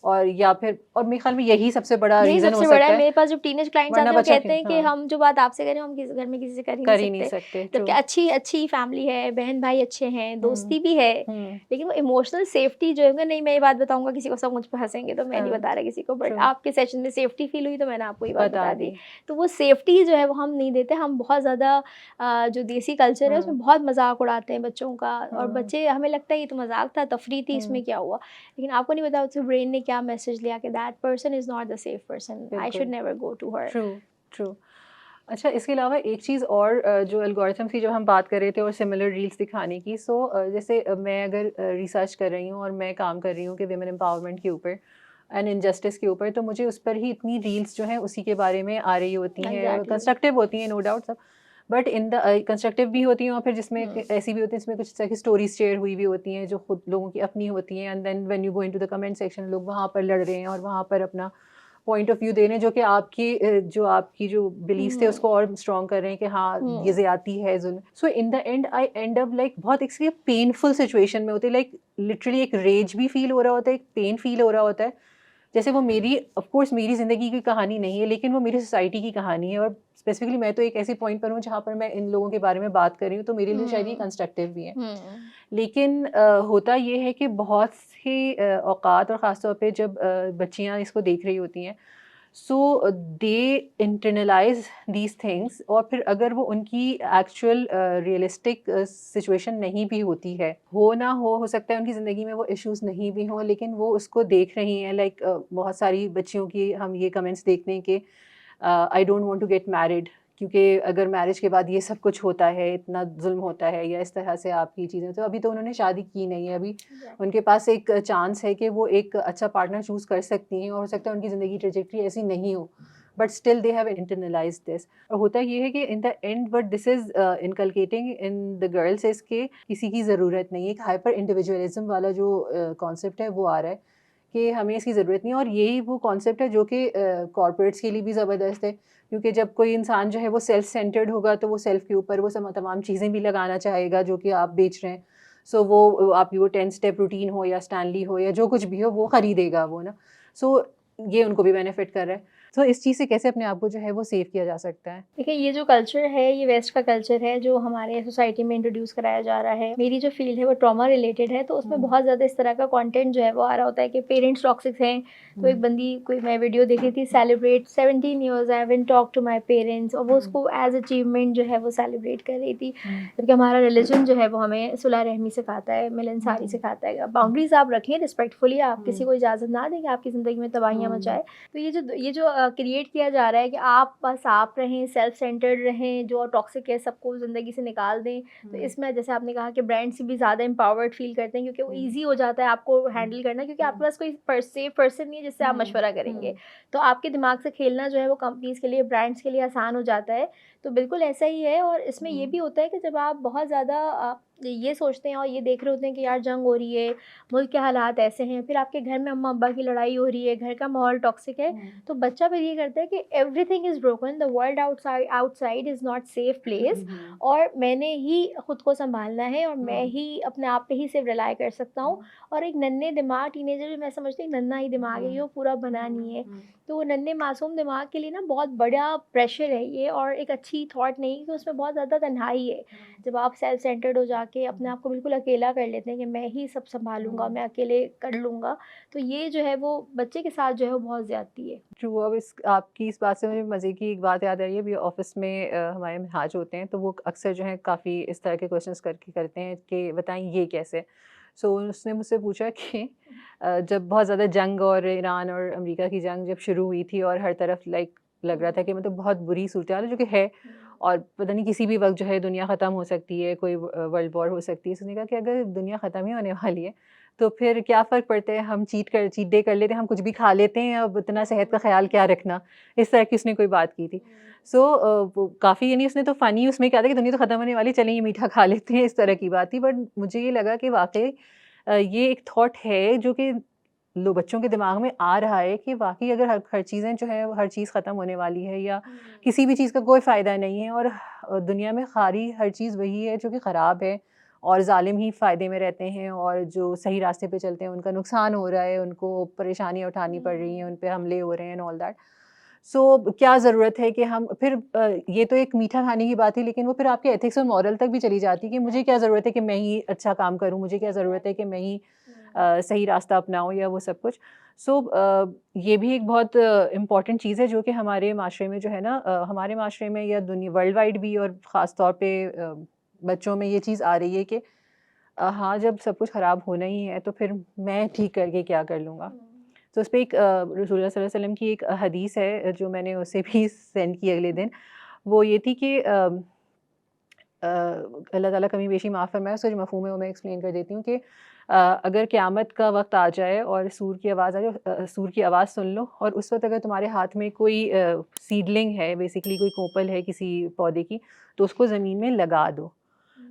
और या फिर, और मेरे ख़्याल में यही सबसे बड़ा यही रीज़न हो सबसे बड़ा है। सकता है, मेरे पास जब टीनेज क्लाइंट्स वरना आते हैं, वो बच्चा कहते क्यों, हैं कि हाँ, हम जो बात आपसे कर रहे हैं, हम किसी घर में किसी से कर ही नहीं कर ही नहीं सकते। सकते। ट्रू। जबकि अच्छी अच्छी फैमिली है, बहन-भाई अच्छे हैं, हुँ, दोस्ती भी है, हुँ, लेकिन वो इमोशनल सेफ्टी जो है ना, नहीं मैं ये बात बताऊँगा किसी को, सब मुझ पे हँसेंगे तो मैं नहीं हाँ, बता रहा किसी को, बट ट्रू, आपके सेशन में सेफ्टी फ़ील हुई तो मैंने आपको ये बात बता बता दी। दी। तो वो सेफ्टी जो है वो हम नहीं देते, हम बहुत ज़्यादा जो देसी कल्चर है हुँ, उसमें बहुत मज़ाक उड़ाते हैं बच्चों का, और हुँ, बच्चे, हमें लगता है ये तो मज़ाक था, तफरीह थी, हुँ, इसमें क्या हुआ? लेकिन आपको नहीं पता उससे ब्रेन ने क्या मैसेज लिया कि that person is not the safe person, I should बिल्कुल, never go to her. True, true. अच्छा, इसके अलावा एक चीज़ और, जो एल्गोरिथम्स की जब हम बात कर रहे थे और सिमिलर रील्स दिखाने की, सो जैसे मैं अगर रिसर्च कर रही हूँ और मैं काम कर रही हूँ कि विमेन एम्पावरमेंट के ऊपर एंड इनजस्टिस के ऊपर, तो मुझे उस पर ही इतनी रील्स जो हैं उसी के बारे में आ रही होती हैं, एग्ज़ैक्टली। कंस्ट्रक्टिव होती हैं नो डाउट सब, बट इन द कंस्ट्रक्टिव भी होती हैं, और फिर जिसमें हुँ। ऐसी भी होती हैं जिसमें कुछ तरह की स्टोरीज शेयर हुई भी होती हैं जो खुद लोगों की अपनी होती हैं, and then when you go into the comment section लोग वहाँ पर लड़ रहे हैं और वहाँ पर अपना पॉइंट ऑफ व्यू दे रहे हैं जो कि आपकी जो बिलीव्स थे उसको और स्ट्रॉन्ग कर रहे हैं कि हाँ ये ज़्यादती है जुल्म। So in the end I end up like बहुत एक पेनफुल सिचुएशन में होती है, लाइक लिटरली एक रेज भी फील हो रहा होता है, एक पेन फील हो रहा होता है। जैसे वो मेरी ऑफ कोर्स मेरी ज़िंदगी की कहानी नहीं है, लेकिन वो मेरी सोसाइटी की कहानी है, और स्पेसिफिकली मैं तो एक ऐसे पॉइंट पर हूँ जहाँ पर मैं इन लोगों के बारे में बात कर रही हूँ, तो मेरे लिए शायद ये कंस्ट्रक्टिव भी है। लेकिन होता ये है कि बहुत से औकात और ख़ास तौर पे जब बच्चियाँ इसको देख रही होती हैं, सो दे इंटरनलाइज दीज थिंग्स, और फिर अगर वो उनकी एक्चुअल रियलिस्टिक सिचुएशन नहीं भी होती है, हो ना हो सकता है उनकी ज़िंदगी में वो इश्यूज़ नहीं भी हों, लेकिन वो उसको देख रही हैं। लाइक बहुत सारी बच्चियों की हम ये कमेंट्स देखते हैं कि I don't want to get married, क्योंकि अगर मैरिज के बाद ये सब कुछ होता है, इतना जुल्म होता है या इस तरह से आपकी चीज़ें, तो अभी तो उन्होंने शादी की नहीं है, अभी उनके पास एक चांस है कि वो एक अच्छा पार्टनर चूज़ कर सकती हैं, और हो सकता है उनकी ज़िंदगी ट्रेजेक्ट्री ऐसी नहीं हो, but still they have internalize this. और होता ये है कि in the end but this is inculcating in the girls is के किसी की ज़रूरत नहीं है। एक हाइपर इंडिविजुअलिज्म वाला जो कॉन्सेप्ट है वो आ रहा है कि हमें इसकी ज़रूरत नहीं है, और यही वो कॉन्सेप्ट है जो कि कॉर्पोरेट्स के लिए भी ज़बरदस्त है, क्योंकि जब कोई इंसान जो है वो सेल्फ सेंटर्ड होगा तो वो सेल्फ के ऊपर वो तमाम चीज़ें भी लगाना चाहेगा जो कि आप बेच रहे हैं। सो वो आपकी वो 10 स्टेप रूटीन हो या स्टैनली हो या जो कुछ भी हो वो ख़रीदेगा वो ना। सो ये उनको भी बेनिफिट कर रहा है। तो इस चीज़ से कैसे अपने आप को जो है वो सेव किया जा सकता है? देखिए, ये जो कल्चर है, ये वेस्ट का कल्चर है जो हमारे सोसाइटी में इंट्रोड्यूस कराया जा रहा है। मेरी जो फ़ील्ड है वो ट्रॉमा रिलेटेड है, तो उसमें बहुत ज़्यादा इस तरह का कंटेंट जो है वो आ रहा होता है कि पेरेंट्स टॉक्सिक हैं। तो एक बंदी कोई मैं वीडियो देख रही थी, celebrate 17 years I haven't talked to my parents, और वो उसको एज़ अचीवमेंट जो है वो सेलिब्रेट कर रही थी। जबकि हमारा रिलीजन जो है वो हमें सुलह रहमी सिखाता है, मिलनसारी सिखाता है। बाउंड्रीज़ आप रखें रिस्पेक्टफुली, आप किसी को इजाज़त ना दें कि आपकी ज़िंदगी में तबाहियाँ मचाए। तो ये जो क्रिएट किया जा रहा है कि आप बस आप रहें, सेल्फ सेंटर्ड रहें, जो टॉक्सिक है सबको ज़िंदगी से निकाल दें। तो इसमें जैसे आपने कहा कि ब्रांड्स भी ज़्यादा एम्पावर्ड फ़ील करते हैं, क्योंकि वो ईज़ी हो जाता है आपको हैंडल करना, क्योंकि आपके पास कोई सेफ पर्सन नहीं है जिससे आप मशवरा करेंगे। तो आपके दिमाग से खेलना जो है वो कंपनीज़ के लिए, ब्रांड्स के लिए आसान हो जाता है। तो बिल्कुल ऐसा ही है, और इसमें ये भी होता है कि जब आप बहुत ज़्यादा ये सोचते हैं और ये देख रहे होते हैं कि यार जंग हो रही है, मुल्क के हालात ऐसे हैं, फिर आपके घर में अम्मा-अब्बा की लड़ाई हो रही है, घर का माहौल टॉक्सिक है, तो बच्चा फिर ये करता है कि everything is broken, the world outside is not safe place, और मैंने ही खुद को सँभालना है, और मैं ही अपने आप पे ही सिर्फ रिलाई कर सकता हूँ। और एक नन्हे दिमाग, टीनेजर जो मैं समझती हूँ नन्हा ही दिमाग है ये, वो पूरा बना नहीं है। तो वो नन्हे मासूम दिमाग के लिए ना बहुत बड़ा प्रेशर है ये, और एक अच्छी थॉट नहीं, कि उसमें बहुत ज़्यादा तन्हाई है। जब आप सेल्फ सेंटर्ड हो जाके अपने आप को बिल्कुल अकेला कर लेते हैं कि मैं ही सब सँभालूँगा, मैं अकेले कर लूँगा, तो ये जो है वो बच्चे के साथ जो है वो बहुत ज़्यादती है। ट्रू। अब इस आपकी इस बात से मुझे मज़े की एक बात याद आ रही है। अभी ऑफ़िस में हमारे मिहाज होते हैं, तो वो अक्सर जो है काफ़ी इस तरह के क्वेश्चंस करते हैं कि बताएँ ये कैसे? सो उसने मुझसे पूछा कि जब बहुत ज़्यादा जंग और ईरान और अमेरिका की जंग जब शुरू हुई थी और हर तरफ लाइक लग रहा था कि मतलब बहुत बुरी सूरत-हाल है जो कि है, और पता नहीं किसी भी वक़्त जो है दुनिया ख़त्म हो सकती है, कोई वर्ल्ड वॉर हो सकती है। तो उसने कहा कि अगर दुनिया ख़त्म ही होने वाली है, तो फिर क्या फ़र्क पड़ता है, हम चीट डे कर लेते हैं, हम कुछ भी खा लेते हैं, अब इतना सेहत का ख़्याल क्या रखना? इस तरह की उसने कोई बात की थी। सो वो काफ़ी, यानी उसने तो फ़नी उसमें क्या था कि दुनिया तो ख़त्म होने वाली है, चलें ये मीठा खा लेते हैं, इस तरह की बात थी। बट मुझे ये लगा कि वाक़ई ये एक थॉट है जो कि लो बच्चों के दिमाग में आ रहा है कि वाक़ई अगर हर हर चीज़ें जो है हर चीज़ ख़त्म होने वाली है, या किसी भी चीज़ का कोई फ़ायदा नहीं है, और दुनिया में सारी हर चीज़ वही है जो कि ख़राब है, और ज़ालिम ही फ़ायदे में रहते हैं, और जो सही रास्ते पे चलते हैं उनका नुकसान हो रहा है, उनको परेशानियाँ उठानी पड़ रही हैं, उन पे हमले हो रहे हैं एंड ऑल दैट। सो क्या ज़रूरत है कि हम फिर ये तो एक मीठा खाने की बात है, लेकिन वो फिर आपके एथिक्स और मॉरल तक भी चली जाती है कि मुझे क्या ज़रूरत है कि मैं ही अच्छा काम करूँ, मुझे क्या ज़रूरत है कि मैं ही सही रास्ता अपनाऊँ या वो सब कुछ। सो ये भी एक बहुत इम्पॉर्टेंट चीज़ है जो कि हमारे माशरे में जो है ना, हमारे माशरे में या दुनिया वर्ल्ड वाइड भी, और ख़ास तौर पे बच्चों में ये चीज़ आ रही है कि हाँ, जब सब कुछ ख़राब होना ही है तो फिर मैं ठीक करके क्या कर लूँगा? तो उसपे एक रसूलुल्लाह सल्लल्लाहु अलैहि वसल्लम की एक हदीस है जो मैंने उसे भी सेंड की अगले दिन। वो ये थी कि अल्लाह ताला कमी बेशी माफ़ फ़रमाए, उसका जो मफ़हूम है वो मैं एक्सप्लेन कर देती हूँ कि अगर क़यामत का वक़्त आ जाए और सूर की आवाज़ आ जाए, सूर की आवाज़ सुन लो, और उस वक़्त अगर तुम्हारे हाथ में कोई सीडलिंग है, बेसिकली कोई कोपल है किसी पौधे की, तो उसको ज़मीन में लगा दो।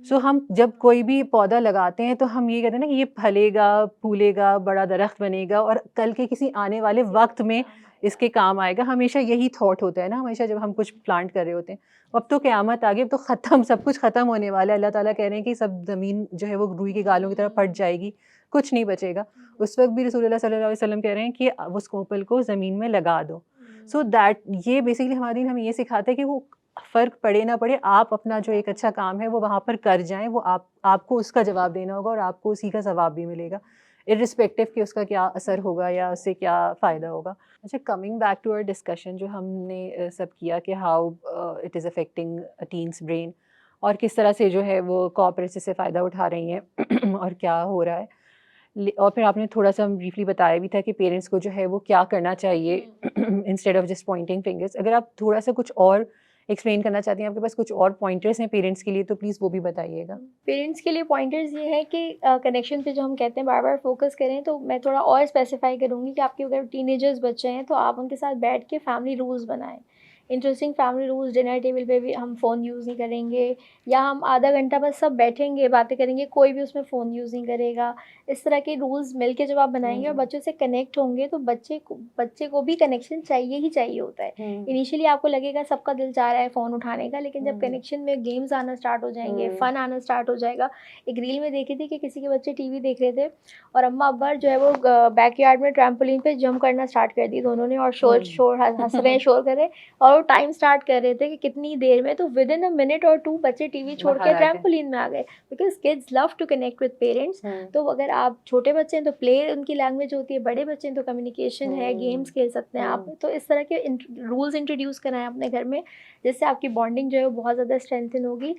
सो हम जब कोई भी पौधा लगाते हैं तो हम ये कहते हैं ना कि ये फलेगा, फूलेगा, बड़ा दरख्त बनेगा, और कल के किसी आने वाले वक़्त में इसके काम आएगा, हमेशा यही थॉट होता है ना हमेशा जब हम कुछ प्लांट कर रहे होते हैं। अब तो क़यामत आ गई, अब तो ख़त्म, सब कुछ ख़त्म होने वाला है। अल्लाह ताला कह रहे हैं कि सब ज़मीन जो है वो रुई के गालों की तरह फट जाएगी, कुछ नहीं बचेगा। उस वक़्त भी रसूलुल्लाह सल्लल्लाहु अलैहि वसल्लम कह रहे हैं कि उस कोपल को ज़मीन में लगा दो। सो दैट ये बेसिकली हमारा दीन हमें ये सिखाता है कि वो फ़र्क पड़े ना पड़े, आप अपना जो एक अच्छा काम है वो वहाँ पर कर जाएँ, वो आपको उसका जवाब देना होगा और आपको उसी का सवाब भी मिलेगा, इर्रिस्पेक्टिव कि उसका क्या असर होगा या उससे क्या फ़ायदा होगा। अच्छा, coming back to our discussion जो हमने सब किया कि how it is affecting a teens brain और किस तरह से जो है वो कॉर्पोरेट्स इससे फ़ायदा उठा रही हैं और क्या हो रहा है। और फिर आपने थोड़ा-सा ब्रीफली बताया भी था कि पेरेंट्स को जो है वो क्या करना चाहिए instead of just pointing fingers. अगर आप थोड़ा-सा कुछ और एक्सप्लेन करना चाहती हैं, आपके पास कुछ और पॉइंटर्स हैं पेरेंट्स के लिए तो प्लीज़ वो भी बताइएगा। पेरेंट्स के लिए पॉइंटर्स ये है कि कनेक्शन पे जो हम कहते हैं बार-बार फ़ोकस करें, तो मैं थोड़ा और स्पेसिफ़ाई करूँगी कि आपके अगर टीनेजर्स बच्चे हैं तो आप उनके साथ बैठ के फैमिली रूल्स बनाएँ। Interesting family rules, dinner table पे भी हम फ़ोन यूज़ नहीं करेंगे या हम आधा घंटा बस सब बैठेंगे, बातें करेंगे, कोई भी उसमें फ़ोन यूज़ नहीं करेगा। इस तरह के रूल्स मिल के जब आप बनाएँगे और बच्चों से कनेक्ट होंगे तो बच्चे को भी कनेक्शन चाहिए ही चाहिए होता है। इनिशियली आपको लगेगा सबका दिल चाह रहा है फ़ोन उठाने का, लेकिन जब कनेक्शन में गेम्स आना स्टार्ट हो जाएँगे, फ़न आना स्टार्ट हो जाएगा। एक रील में देखी थी कि किसी के बच्चे टीवी देख रहे थे और अम्मा अब्बा जो है वो बैकयार्ड में ट्रैम्पोलिन पे जंप करना स्टार्ट कर दी दोनों ने और शोर शोर हँस रहे हैं, शोर कर रहे हैं और वो टाइम स्टार्ट कर रहे थे कि कितनी देर में, तो विद इन अ मिनट और 2 बच्चे टीवी छोड़ बाहर के आ गए। ट्रैम्पोलिन में आ गए because kids love to connect with parents. तो अगर आप छोटे बच्चे हैं तो प्ले उनकी लैंग्वेज होती है, बड़े बच्चे हैं तो कम्युनिकेशन है, गेम्स खेल सकते हैं आप। तो इस तरह के रूल्स इंट्रोड्यूस कराएं अपने घर में, जिससे आपकी बॉन्डिंग जो है वो बहुत ज़्यादा स्ट्रेंथन होगी।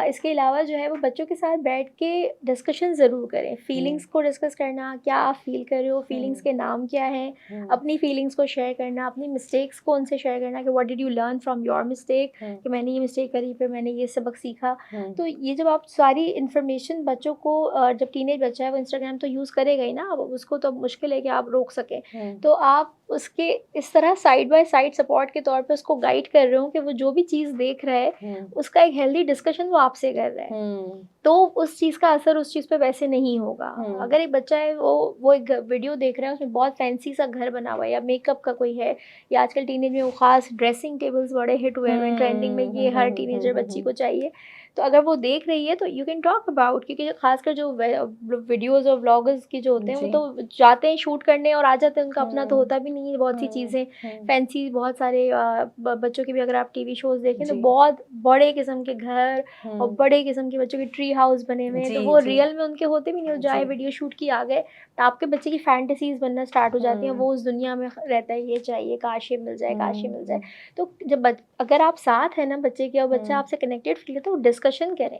इसके अलावा जो है वो बच्चों के साथ बैठ के डिस्कशन ज़रूर करें, फीलिंग्स को डिस्कस करना, क्या आप फील कर रहे हो, फीलिंग्स के नाम क्या हैं, अपनी फीलिंग्स को शेयर करना, अपनी मिस्टेक्स को उनसे शेयर करना कि what did you learn from your mistake, कि मैंने ये मिस्टेक करी, फिर मैंने ये सबक सीखा। तो ये जब आप सारी इन्फॉर्मेशन बच्चों को जब टीनेज बच्चा है वो इंस्टाग्राम तो यूज़ करेगा ही ना, अब उसको तो मुश्किल है कि आप रोक सकें। तो आप उसके इस तरह साइड बाय साइड सपोर्ट के तौर पे उसको गाइड कर रहे हो कि वो जो भी चीज़ देख रहा है उसका एक हेल्दी डिस्कशन वो आपसे कर रहा है। तो उस चीज़ का असर उस चीज़ पे वैसे नहीं होगा। अगर एक बच्चा है वो एक वीडियो देख रहा है उसमें बहुत फैंसी सा घर बना हुआ है या मेकअप का कोई है, या आजकल टीनेज में वो ख़ास ड्रेसिंग टेबल्स बड़े हिट हुए हैं ट्रेंडिंग में, ये हर टीनेजर बच्ची को चाहिए। तो अगर वो देख रही है तो यू कैन टॉक अबाउट, क्योंकि खासकर जो वीडियोस और व्लॉगर्स की जो होते हैं वो तो जाते हैं शूट करने और आ जाते हैं, उनका अपना तो होता भी नहीं है। बहुत सी चीज़ें फैंसी, बहुत सारे बच्चों के भी अगर आप टीवी शोज़ देखें तो बहुत बड़े किस्म के घर और बड़े किस्म के बच्चों के ट्री हाउस बने हुए हैं, तो वो रियल में उनके होते भी नहीं, वो जाए वीडियो शूट की आ गए, तो आपके बच्चे की फैंटेसीज बनना स्टार्ट हो जाती हैं। वो उस दुनिया में रहता है, ये चाहिए, काश ये मिल जाए, काश ये मिल जाए। तो जब अगर आप साथ हैं ना बच्चे के और बच्चा आपसे कनेक्टेड फील करता है, तो डिस्कशन करें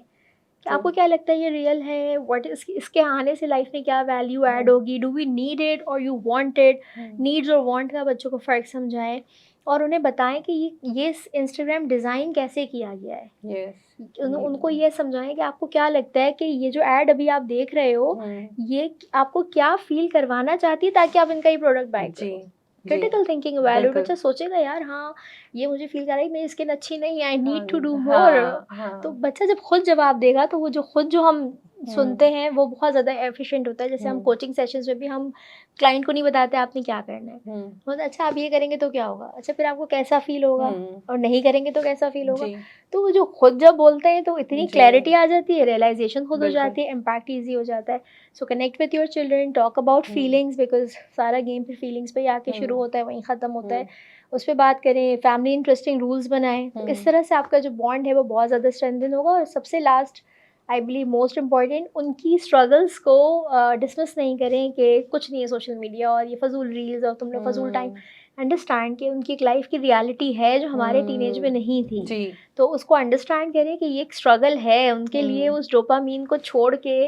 कि आपको क्या लगता है ये रियल है, व्हाट इज इसके आने से लाइफ में क्या वैल्यू ऐड होगी, डू वी नीड इट और यू वांट इट। नीड्स और वांट का बच्चों को फ़र्क समझाएं और उन्हें बताएं कि ये इंस्टाग्राम डिज़ाइन कैसे किया गया है। उनको ये समझाएं कि आपको क्या लगता है कि ये जो ऐड अभी आप देख रहे हो ये आपको क्या फील करवाना चाहती है, ताकि आप इनका ही प्रोडक्ट बाय करो। क्रिटिकल थिंकिंग वैल्यू, बच्चा सोचेगा यार हाँ ये मुझे फील कर रहा है, मेरी स्किन अच्छी नहीं है, I need to do more. तो बच्चा जब खुद जवाब देगा तो वो जो हम सुनते हैं वो बहुत ज़्यादा एफिशिएंट होता है। जैसे हम कोचिंग सेशंस में भी हम क्लाइंट को नहीं बताते आपने क्या करना है, मतलब अच्छा आप ये करेंगे तो क्या होगा, अच्छा फिर आपको कैसा फील होगा, और नहीं करेंगे तो कैसा फील होगा। तो वो जो खुद जब बोलते हैं तो इतनी क्लैरिटी आ जाती है, रियलाइजेशन खुद हो जाती है, इम्पैक्ट ईजी हो जाता है। सो connect with your children, talk about feelings, because सारा गेम फिर फीलिंग्स पे आके शुरू होता है, वहीं ख़त्म होता है। उस पर बात करें, फैमिली इंटरेस्टिंग रूल्स बनाएं, तो इस तरह से आपका जो बॉन्ड है वो बहुत ज़्यादा स्ट्रेंथन होगा। और सबसे last I believe most important, उनकी स्ट्रगल्स को डिसमिस नहीं करें कि कुछ नहीं है सोशल मीडिया और ये फजूल रील्स और तुम लोग फजूल टाइम। अंडरस्टैंड कि उनकी एक लाइफ की रियलिटी है जो हमारे टीनेज में नहीं थी, तो उसको अंडरस्टैंड करें कि ये एक स्ट्रगल है उनके लिए। उस डोपामीन को छोड़ के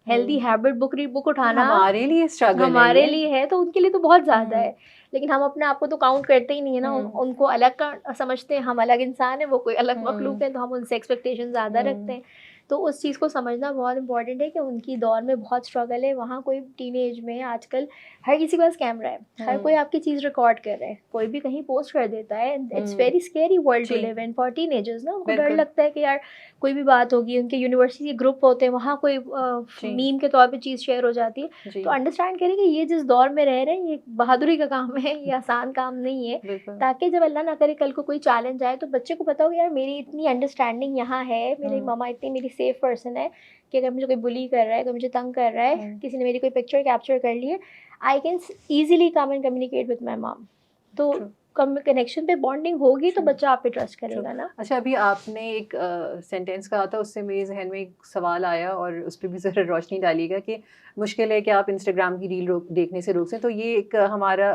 हेल्दी हैबिट बुक उठाना हमारे लिए स्ट्रगल हमारे लिए है, तो उनके लिए तो बहुत ज़्यादा है। लेकिन हम अपने आप को तो काउंट करते ही नहीं है ना, उनको अलग का समझते हैं, हम अलग इंसान है, वो कोई अलग मखलूक है, तो हम उनसे एक्सपेक्टेशन ज़्यादा रखते हैं। तो उस चीज़ को समझना बहुत इंपॉर्टेंट है कि उनकी दौर में बहुत स्ट्रगल है। वहाँ कोई टीनेज में आजकल हर किसी के पास कैमरा है, हर कोई आपकी चीज़ रिकॉर्ड कर रहा है, कोई भी कहीं पोस्ट कर देता है। It's very scary world to जी लिव इन फॉर टीनेजर्स ना। उनको डर बिल्कुल लगता है कि यार कोई भी बात होगी, उनके यूनिवर्सिटी ग्रुप होते हैं, वहाँ कोई जी मीम के तौर पे चीज़ शेयर हो जाती है। जी तो अंडरस्टैंड करें कि ये जिस दौर में रह रहे हैं, ये बहादुरी का काम है, ये आसान काम नहीं है। बिल्कुल ताकि जब अल्लाह ना करे कल को कोई चैलेंज आए तो बच्चे को पता हो कि यार मेरी इतनी अंडरस्टैंडिंग यहाँ है, मेरी मम्मा इतनी मेरी सेफ पर्सन है कि अगर मुझे कोई बुली कर रहा है, कोई मुझे तंग कर रहा है, किसी ने मेरी कोई पिक्चर कैप्चर कर ली है, I can easily come and communicate with my mom. तो ट्रू कनेक्शन पे बॉन्डिंग होगी तो ट्रू बच्चा आप पे ट्रस्ट ट्रू करेगा ना। अच्छा अभी आपने एक सेंटेंस कहा था उससे मेरे जहन में एक सवाल आया और उस पर भी ज़रा रोशनी डालिएगा कि मुश्किल है कि आप इंस्टाग्राम की रील देखने से रोक सें तो ये एक हमारा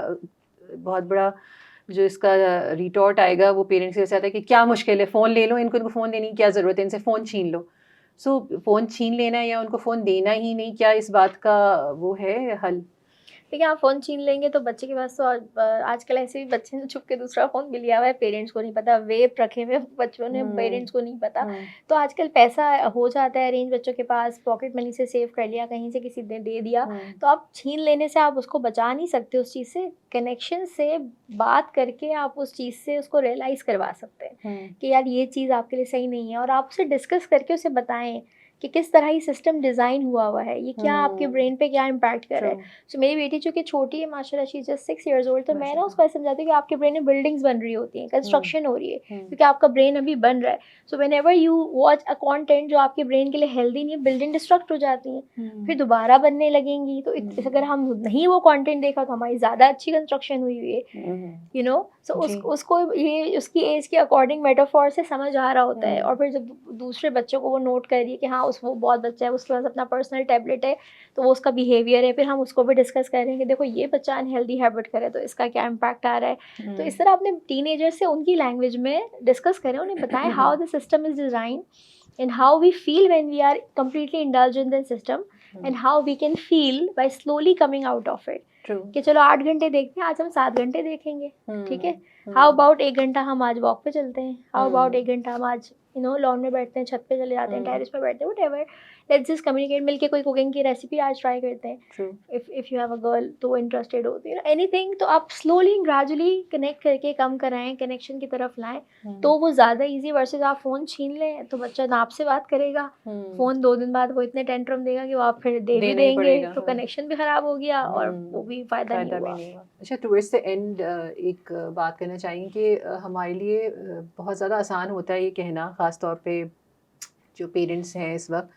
बहुत बड़ा जो इसका रिटॉर्ट आएगा वो पेरेंट्स के साथ है कि क्या मुश्किल है फ़ोन ले लो इनको फ़ोन देने की क्या ज़रूरत है इनसे फ़ोन छीन लो सो फ़ोन छीन लेना या उनको फ़ोन देना ही नहीं क्या इस बात का वो है हल देखिए, आप फ़ोन छीन लेंगे तो बच्चे के पास तो आजकल ऐसे भी बच्चे ने छुप के दूसरा फ़ोन भी लिया हुआ है, पेरेंट्स को नहीं पता, वेप रखे हुए बच्चों ने, हम्म पेरेंट्स को नहीं पता। हम्म तो आजकल पैसा हो जाता है अरेंज बच्चों के पास, पॉकेट मनी से सेव कर लिया, कहीं से किसी ने दे दिया, हम्म तो आप छीन लेने से आप उसको बचा नहीं सकते उस चीज़ से। कनेक्शन से बात करके आप उस चीज़ से उसको रियलाइज़ करवा सकते हैं हम्म कि यार ये चीज़ आपके लिए सही नहीं है, और आप उसे डिस्कस करके उसे बताएँ कि किस तरह ये सिस्टम डिज़ाइन हुआ है, ये क्या आपके ब्रेन पे क्या इम्पैक्ट कर रहा ट्रू है। सो मेरी बेटी चूँकि छोटी है माशाल्लाह, she is just 6 years old, तो मैं ना माशाल्लाह उसको ऐसे समझाती हूँ कि आपके ब्रेन में बिल्डिंग्स बन रही होती हैं, हम्म कंस्ट्रक्शन हो रही है, हम्म क्योंकि आपका ब्रेन अभी बन रहा है। So whenever you watch a content जो आपके ब्रेन के लिए हेल्दी नहीं है, बिल्डिंग डिस्ट्रक्ट हो जाती हैं, फिर दोबारा बनने लगेंगी। तो अगर हम नहीं वो कंटेंट देखा तो हमारी ज़्यादा अच्छी कंस्ट्रक्शन हुई हुई है, यू नो। सो जी उसको ये उसकी एज के अकॉर्डिंग मेटाफॉर से समझ आ रहा होता है। हम्म और फिर जब दूसरे बच्चों को वो नोट कर रही है कि हाँ उस वो बहुत बच्चा है, उसके पास अपना पर्सनल टैबलेट है, तो वो उसका बिहेवियर है, फिर हम उसको भी डिस्कस करेंगे, देखो ये बच्चा अनहेल्दी हैबिट करे तो इसका क्या इम्पैक्ट आ रहा है। तो इस तरह अपने टीनेजर से उनकी लैंग्वेज में डिस्कस करें, उन्हें बताएं how the system is design and how we feel when we are completely indulged in the system, and how we can feel by slowly coming out of it। True कि चलो 8 घंटे देखते हैं, आज हम 7 घंटे देखेंगे, ठीक है? हाउ हम्म अबाउट 1 घंटा हम आज वॉक पे चलते हैं, हाउ अबाउट 1 हम्म घंटा हम आज लॉन में बैठते हैं, छत पे चले जाते हैं, हम्म टेरेस पे बैठते हैं, व्हाटएवर, लेट्स जस्ट कम्युनिकेट, मिलके कोई कुकिंग की रेसिपी आज ट्राई करते हैं। True if you have a girl तो वो इंटरेस्टेड होती है ना, एनीथिंग, तो आप स्लोली ग्रेजुअली कनेक्ट करके कम कराएँ, कनेक्शन की तरफ लाएँ, तो वो ज़्यादा ईज़ी वर्सेस आप फ़ोन छीन लें, तो बच्चा ना आपसे बात करेगा, फ़ोन 2 दिन बाद वो इतने टेंट्रम देगा कि वो आप फिर दे भी देना ही देंगे, पड़ेगा तो कनेक्शन भी ख़राब हो गया और वो भी फ़ायदा नहीं फ़ायदा भी हुआ। नहीं हुआ अच्छा टुवर्ड्स द एंड एक बात करना चाहेंगे कि हमारे लिए बहुत ज़्यादा आसान होता है ये कहना ख़ास तौर पे जो पेरेंट्स हैं इस वक्त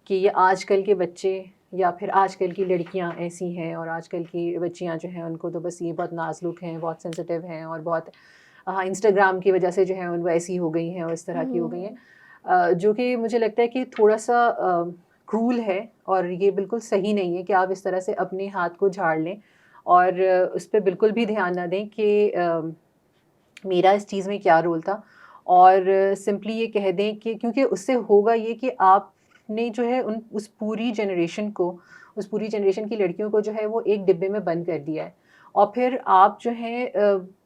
कि ये आजकल के बच्चे या फिर आजकल की लड़कियां ऐसी हैं और आजकल की बच्चियां जो हैं उनको तो बस ये बहुत नाजुक हैं बहुत सेंसिटिव हैं और बहुत हाँ इंस्टाग्राम की वजह से जो है वो ऐसी हो गई हैं और इस तरह की हो गई हैं जो कि मुझे लगता है कि थोड़ा सा क्रूल है और ये बिल्कुल सही नहीं है कि आप इस तरह से अपने हाथ को झाड़ लें और उस पर बिल्कुल भी ध्यान ना दें कि मेरा इस चीज़ में क्या रोल था और सिंपली ये कह दें कि क्योंकि उससे होगा ये कि आपने जो है उस पूरी जनरेशन को उस पूरी जनरेशन की लड़कियों को जो है वो एक डिब्बे में बंद कर दिया है और फिर आप जो है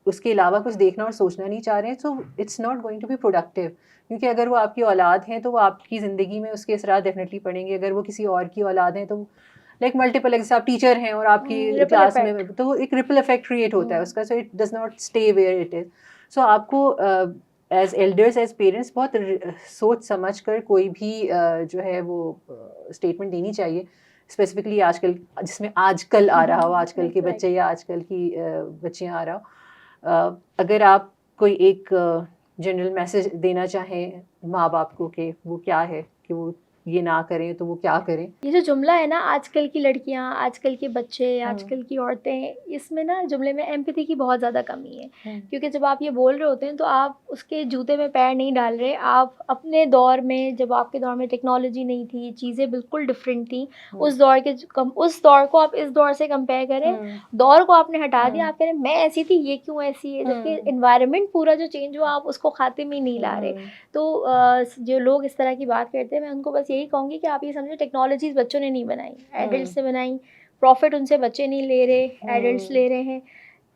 उसके अलावा कुछ देखना और सोचना नहीं चाह रहे हैं so it's not going to be productive क्योंकि अगर वो आपकी औलाद हैं तो वो आपकी ज़िंदगी में उसके असरात डेफिनेटली पड़ेंगे अगर वो किसी और की औलाद हैं तो लाइक मल्टीपल जैसे आप टीचर हैं और आपकी रिपल क्लास में इफ़ेक्ट। तो एक रिपल इफेक्ट क्रिएट होता है उसका so it does not stay where it is so आपको एज एल्डर्स एज पेरेंट्स बहुत सोच समझ कर कोई भी जो है वो स्टेटमेंट देनी चाहिए स्पेसिफिकली आजकल जिसमें आजकल आ रहा हो आजकल के बच्चे एग्जैक्टली। या आजकल की बच्चियाँ आ रहा हो अगर आप कोई एक जनरल मैसेज देना चाहें माँ बाप को कि वो क्या है कि वो ये ना करें तो वो क्या करें ये जो जुमला है ना, आजकल की लड़कियां, आजकल के बच्चे, आजकल की औरतें, इसमें ना जुमले में एम्पैथी की बहुत ज़्यादा कमी है। क्योंकि जब आप ये बोल रहे होते हैं तो आप उसके जूते में पैर नहीं डाल रहे। आप अपने दौर में, जब आपके दौर में टेक्नोलॉजी नहीं थी, चीज़ें बिल्कुल डिफरेंट थी, उस दौर को आप इस दौर से कंपेयर करें, दौर को आपने हटा दिया, आप कह रहे हैं मैं ऐसी थी, ये क्यों ऐसी है, जबकि एनवायरनमेंट पूरा जो चेंज हुआ आप उसको खाते में ही नहीं ला रहे। तो जो लोग इस तरह की बात करते हैं, मैं उनको बस यही कहूँगी कि आप ये समझो टेक्नोलॉजीज़ बच्चों ने नहीं बनाई, एडल्ट्स ने बनाई। प्रॉफिट उनसे बच्चे नहीं ले रहे, एडल्ट्स ले रहे हैं।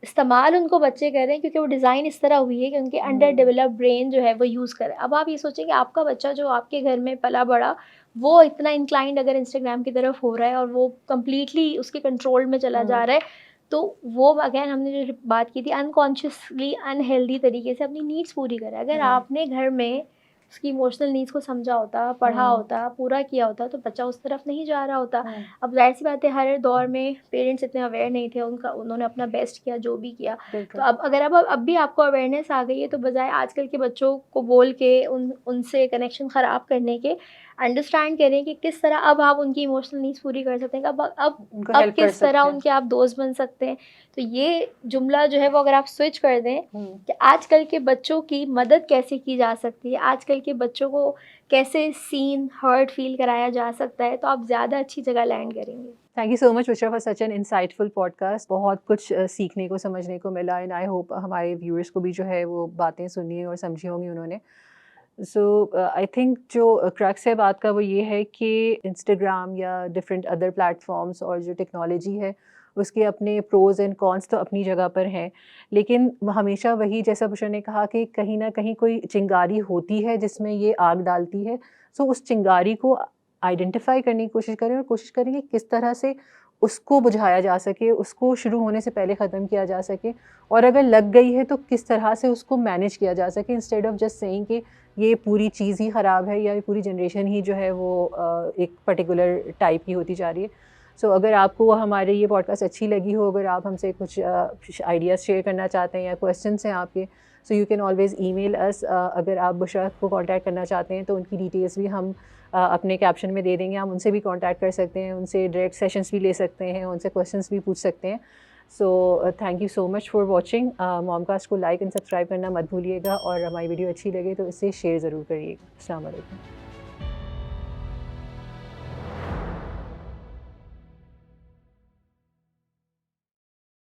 इस्तेमाल उनको बच्चे कर रहे हैं क्योंकि वो डिज़ाइन इस तरह हुई है कि उनके अंडर डेवलप्ड ब्रेन जो है वो यूज़ कर रहा है। अब आप ये सोचें कि आपका बच्चा जो आपके घर में पला-बड़ा, वो इतना इंक्लाइंड अगर इंस्टाग्राम की तरफ हो रहा है और वो कंप्लीटली उसके कंट्रोल में चला जा रहा है, तो वो अगेन हमने जो बात की थी अनकॉन्शियसली अनहेल्दी तरीके से अपनी नीड्स पूरी कर रहा है। अगर आपने घर में उसकी इमोशनल नीड्स को समझा होता, पढ़ा होता, पूरा किया होता, तो बच्चा उस तरफ नहीं जा रहा होता। अब ज़ाहिर-सी बात है हर दौर में पेरेंट्स इतने अवेयर नहीं थे, उन्होंने अपना बेस्ट किया, जो भी किया। तो अब अगर अब भी आपको अवेयरनेस आ गई है, तो बजाय आजकल के बच्चों को बोल के उनसे कनेक्शन ख़राब करने के, अंडरस्टैंड करें कि किस तरह अब आप उनकी इमोशनल नीड्स पूरी कर सकते हैं। उनको अब हेल्प कर किस तरह सकते हैं। उनके आप दोस्त बन सकते हैं। तो ये जुमला जो है वो अगर आप स्विच कर दें कि आजकल के बच्चों की मदद कैसे की जा सकती है, आजकल के बच्चों को कैसे सीन, हर्ट फ़ील कराया जा सकता है, तो आप ज़्यादा अच्छी जगह लैंड करेंगे। Thank you so much Bushra for such an insightful podcast. बहुत कुछ सीखने को समझने को मिला एंड आई होप हमारे व्यूअर्स को भी जो है वो बातें सुनी और समझी होंगी उन्होंने। सो आई थिंक जो क्रक्स है बात का वो ये है कि इंस्टाग्राम या डिफरेंट अदर प्लेटफॉर्म्स और जो टेक्नोलॉजी है उसके अपने प्रोज एंड कॉन्स तो अपनी जगह पर हैं, लेकिन हमेशा वही जैसा बुशरा ने कहा कि कहीं ना कहीं कोई चिंगारी होती है जिसमें ये आग डालती है। सो उस चिंगारी को आइडेंटिफाई करने की कोशिश करें और कोशिश करें कि किस तरह से उसको बुझाया जा सके, उसको शुरू होने से पहले ख़त्म किया जा सके, और अगर लग गई है तो किस तरह से उसको मैनेज किया जा सके, इंस्टेड ऑफ जस्ट सेइंग कि ये पूरी चीज़ ही ख़राब है या ये पूरी जनरेशन ही जो है वो एक पर्टिकुलर टाइप की होती जा रही है। सो अगर आपको हमारी ये पॉडकास्ट अच्छी लगी हो, अगर आप हमसे कुछ आइडियाज़ शेयर करना चाहते हैं या क्वेश्चंस हैं आपके, so you can always email अस। अगर आप बुशरा को कांटेक्ट करना चाहते हैं तो उनकी डिटेल्स भी हम अपने कैप्शन में दे देंगे। आप उनसे भी कांटेक्ट कर सकते हैं, उनसे डायरेक्ट सेशंस भी ले सकते हैं, उनसे क्वेश्चंस भी पूछ सकते हैं। So thank you so much for watching. Momcast को लाइक एंड सब्सक्राइब करना मत भूलिएगा और हमारी वीडियो अच्छी लगे तो इसे शेयर ज़रूर करिएगा। अस्सलाम वालेकुम।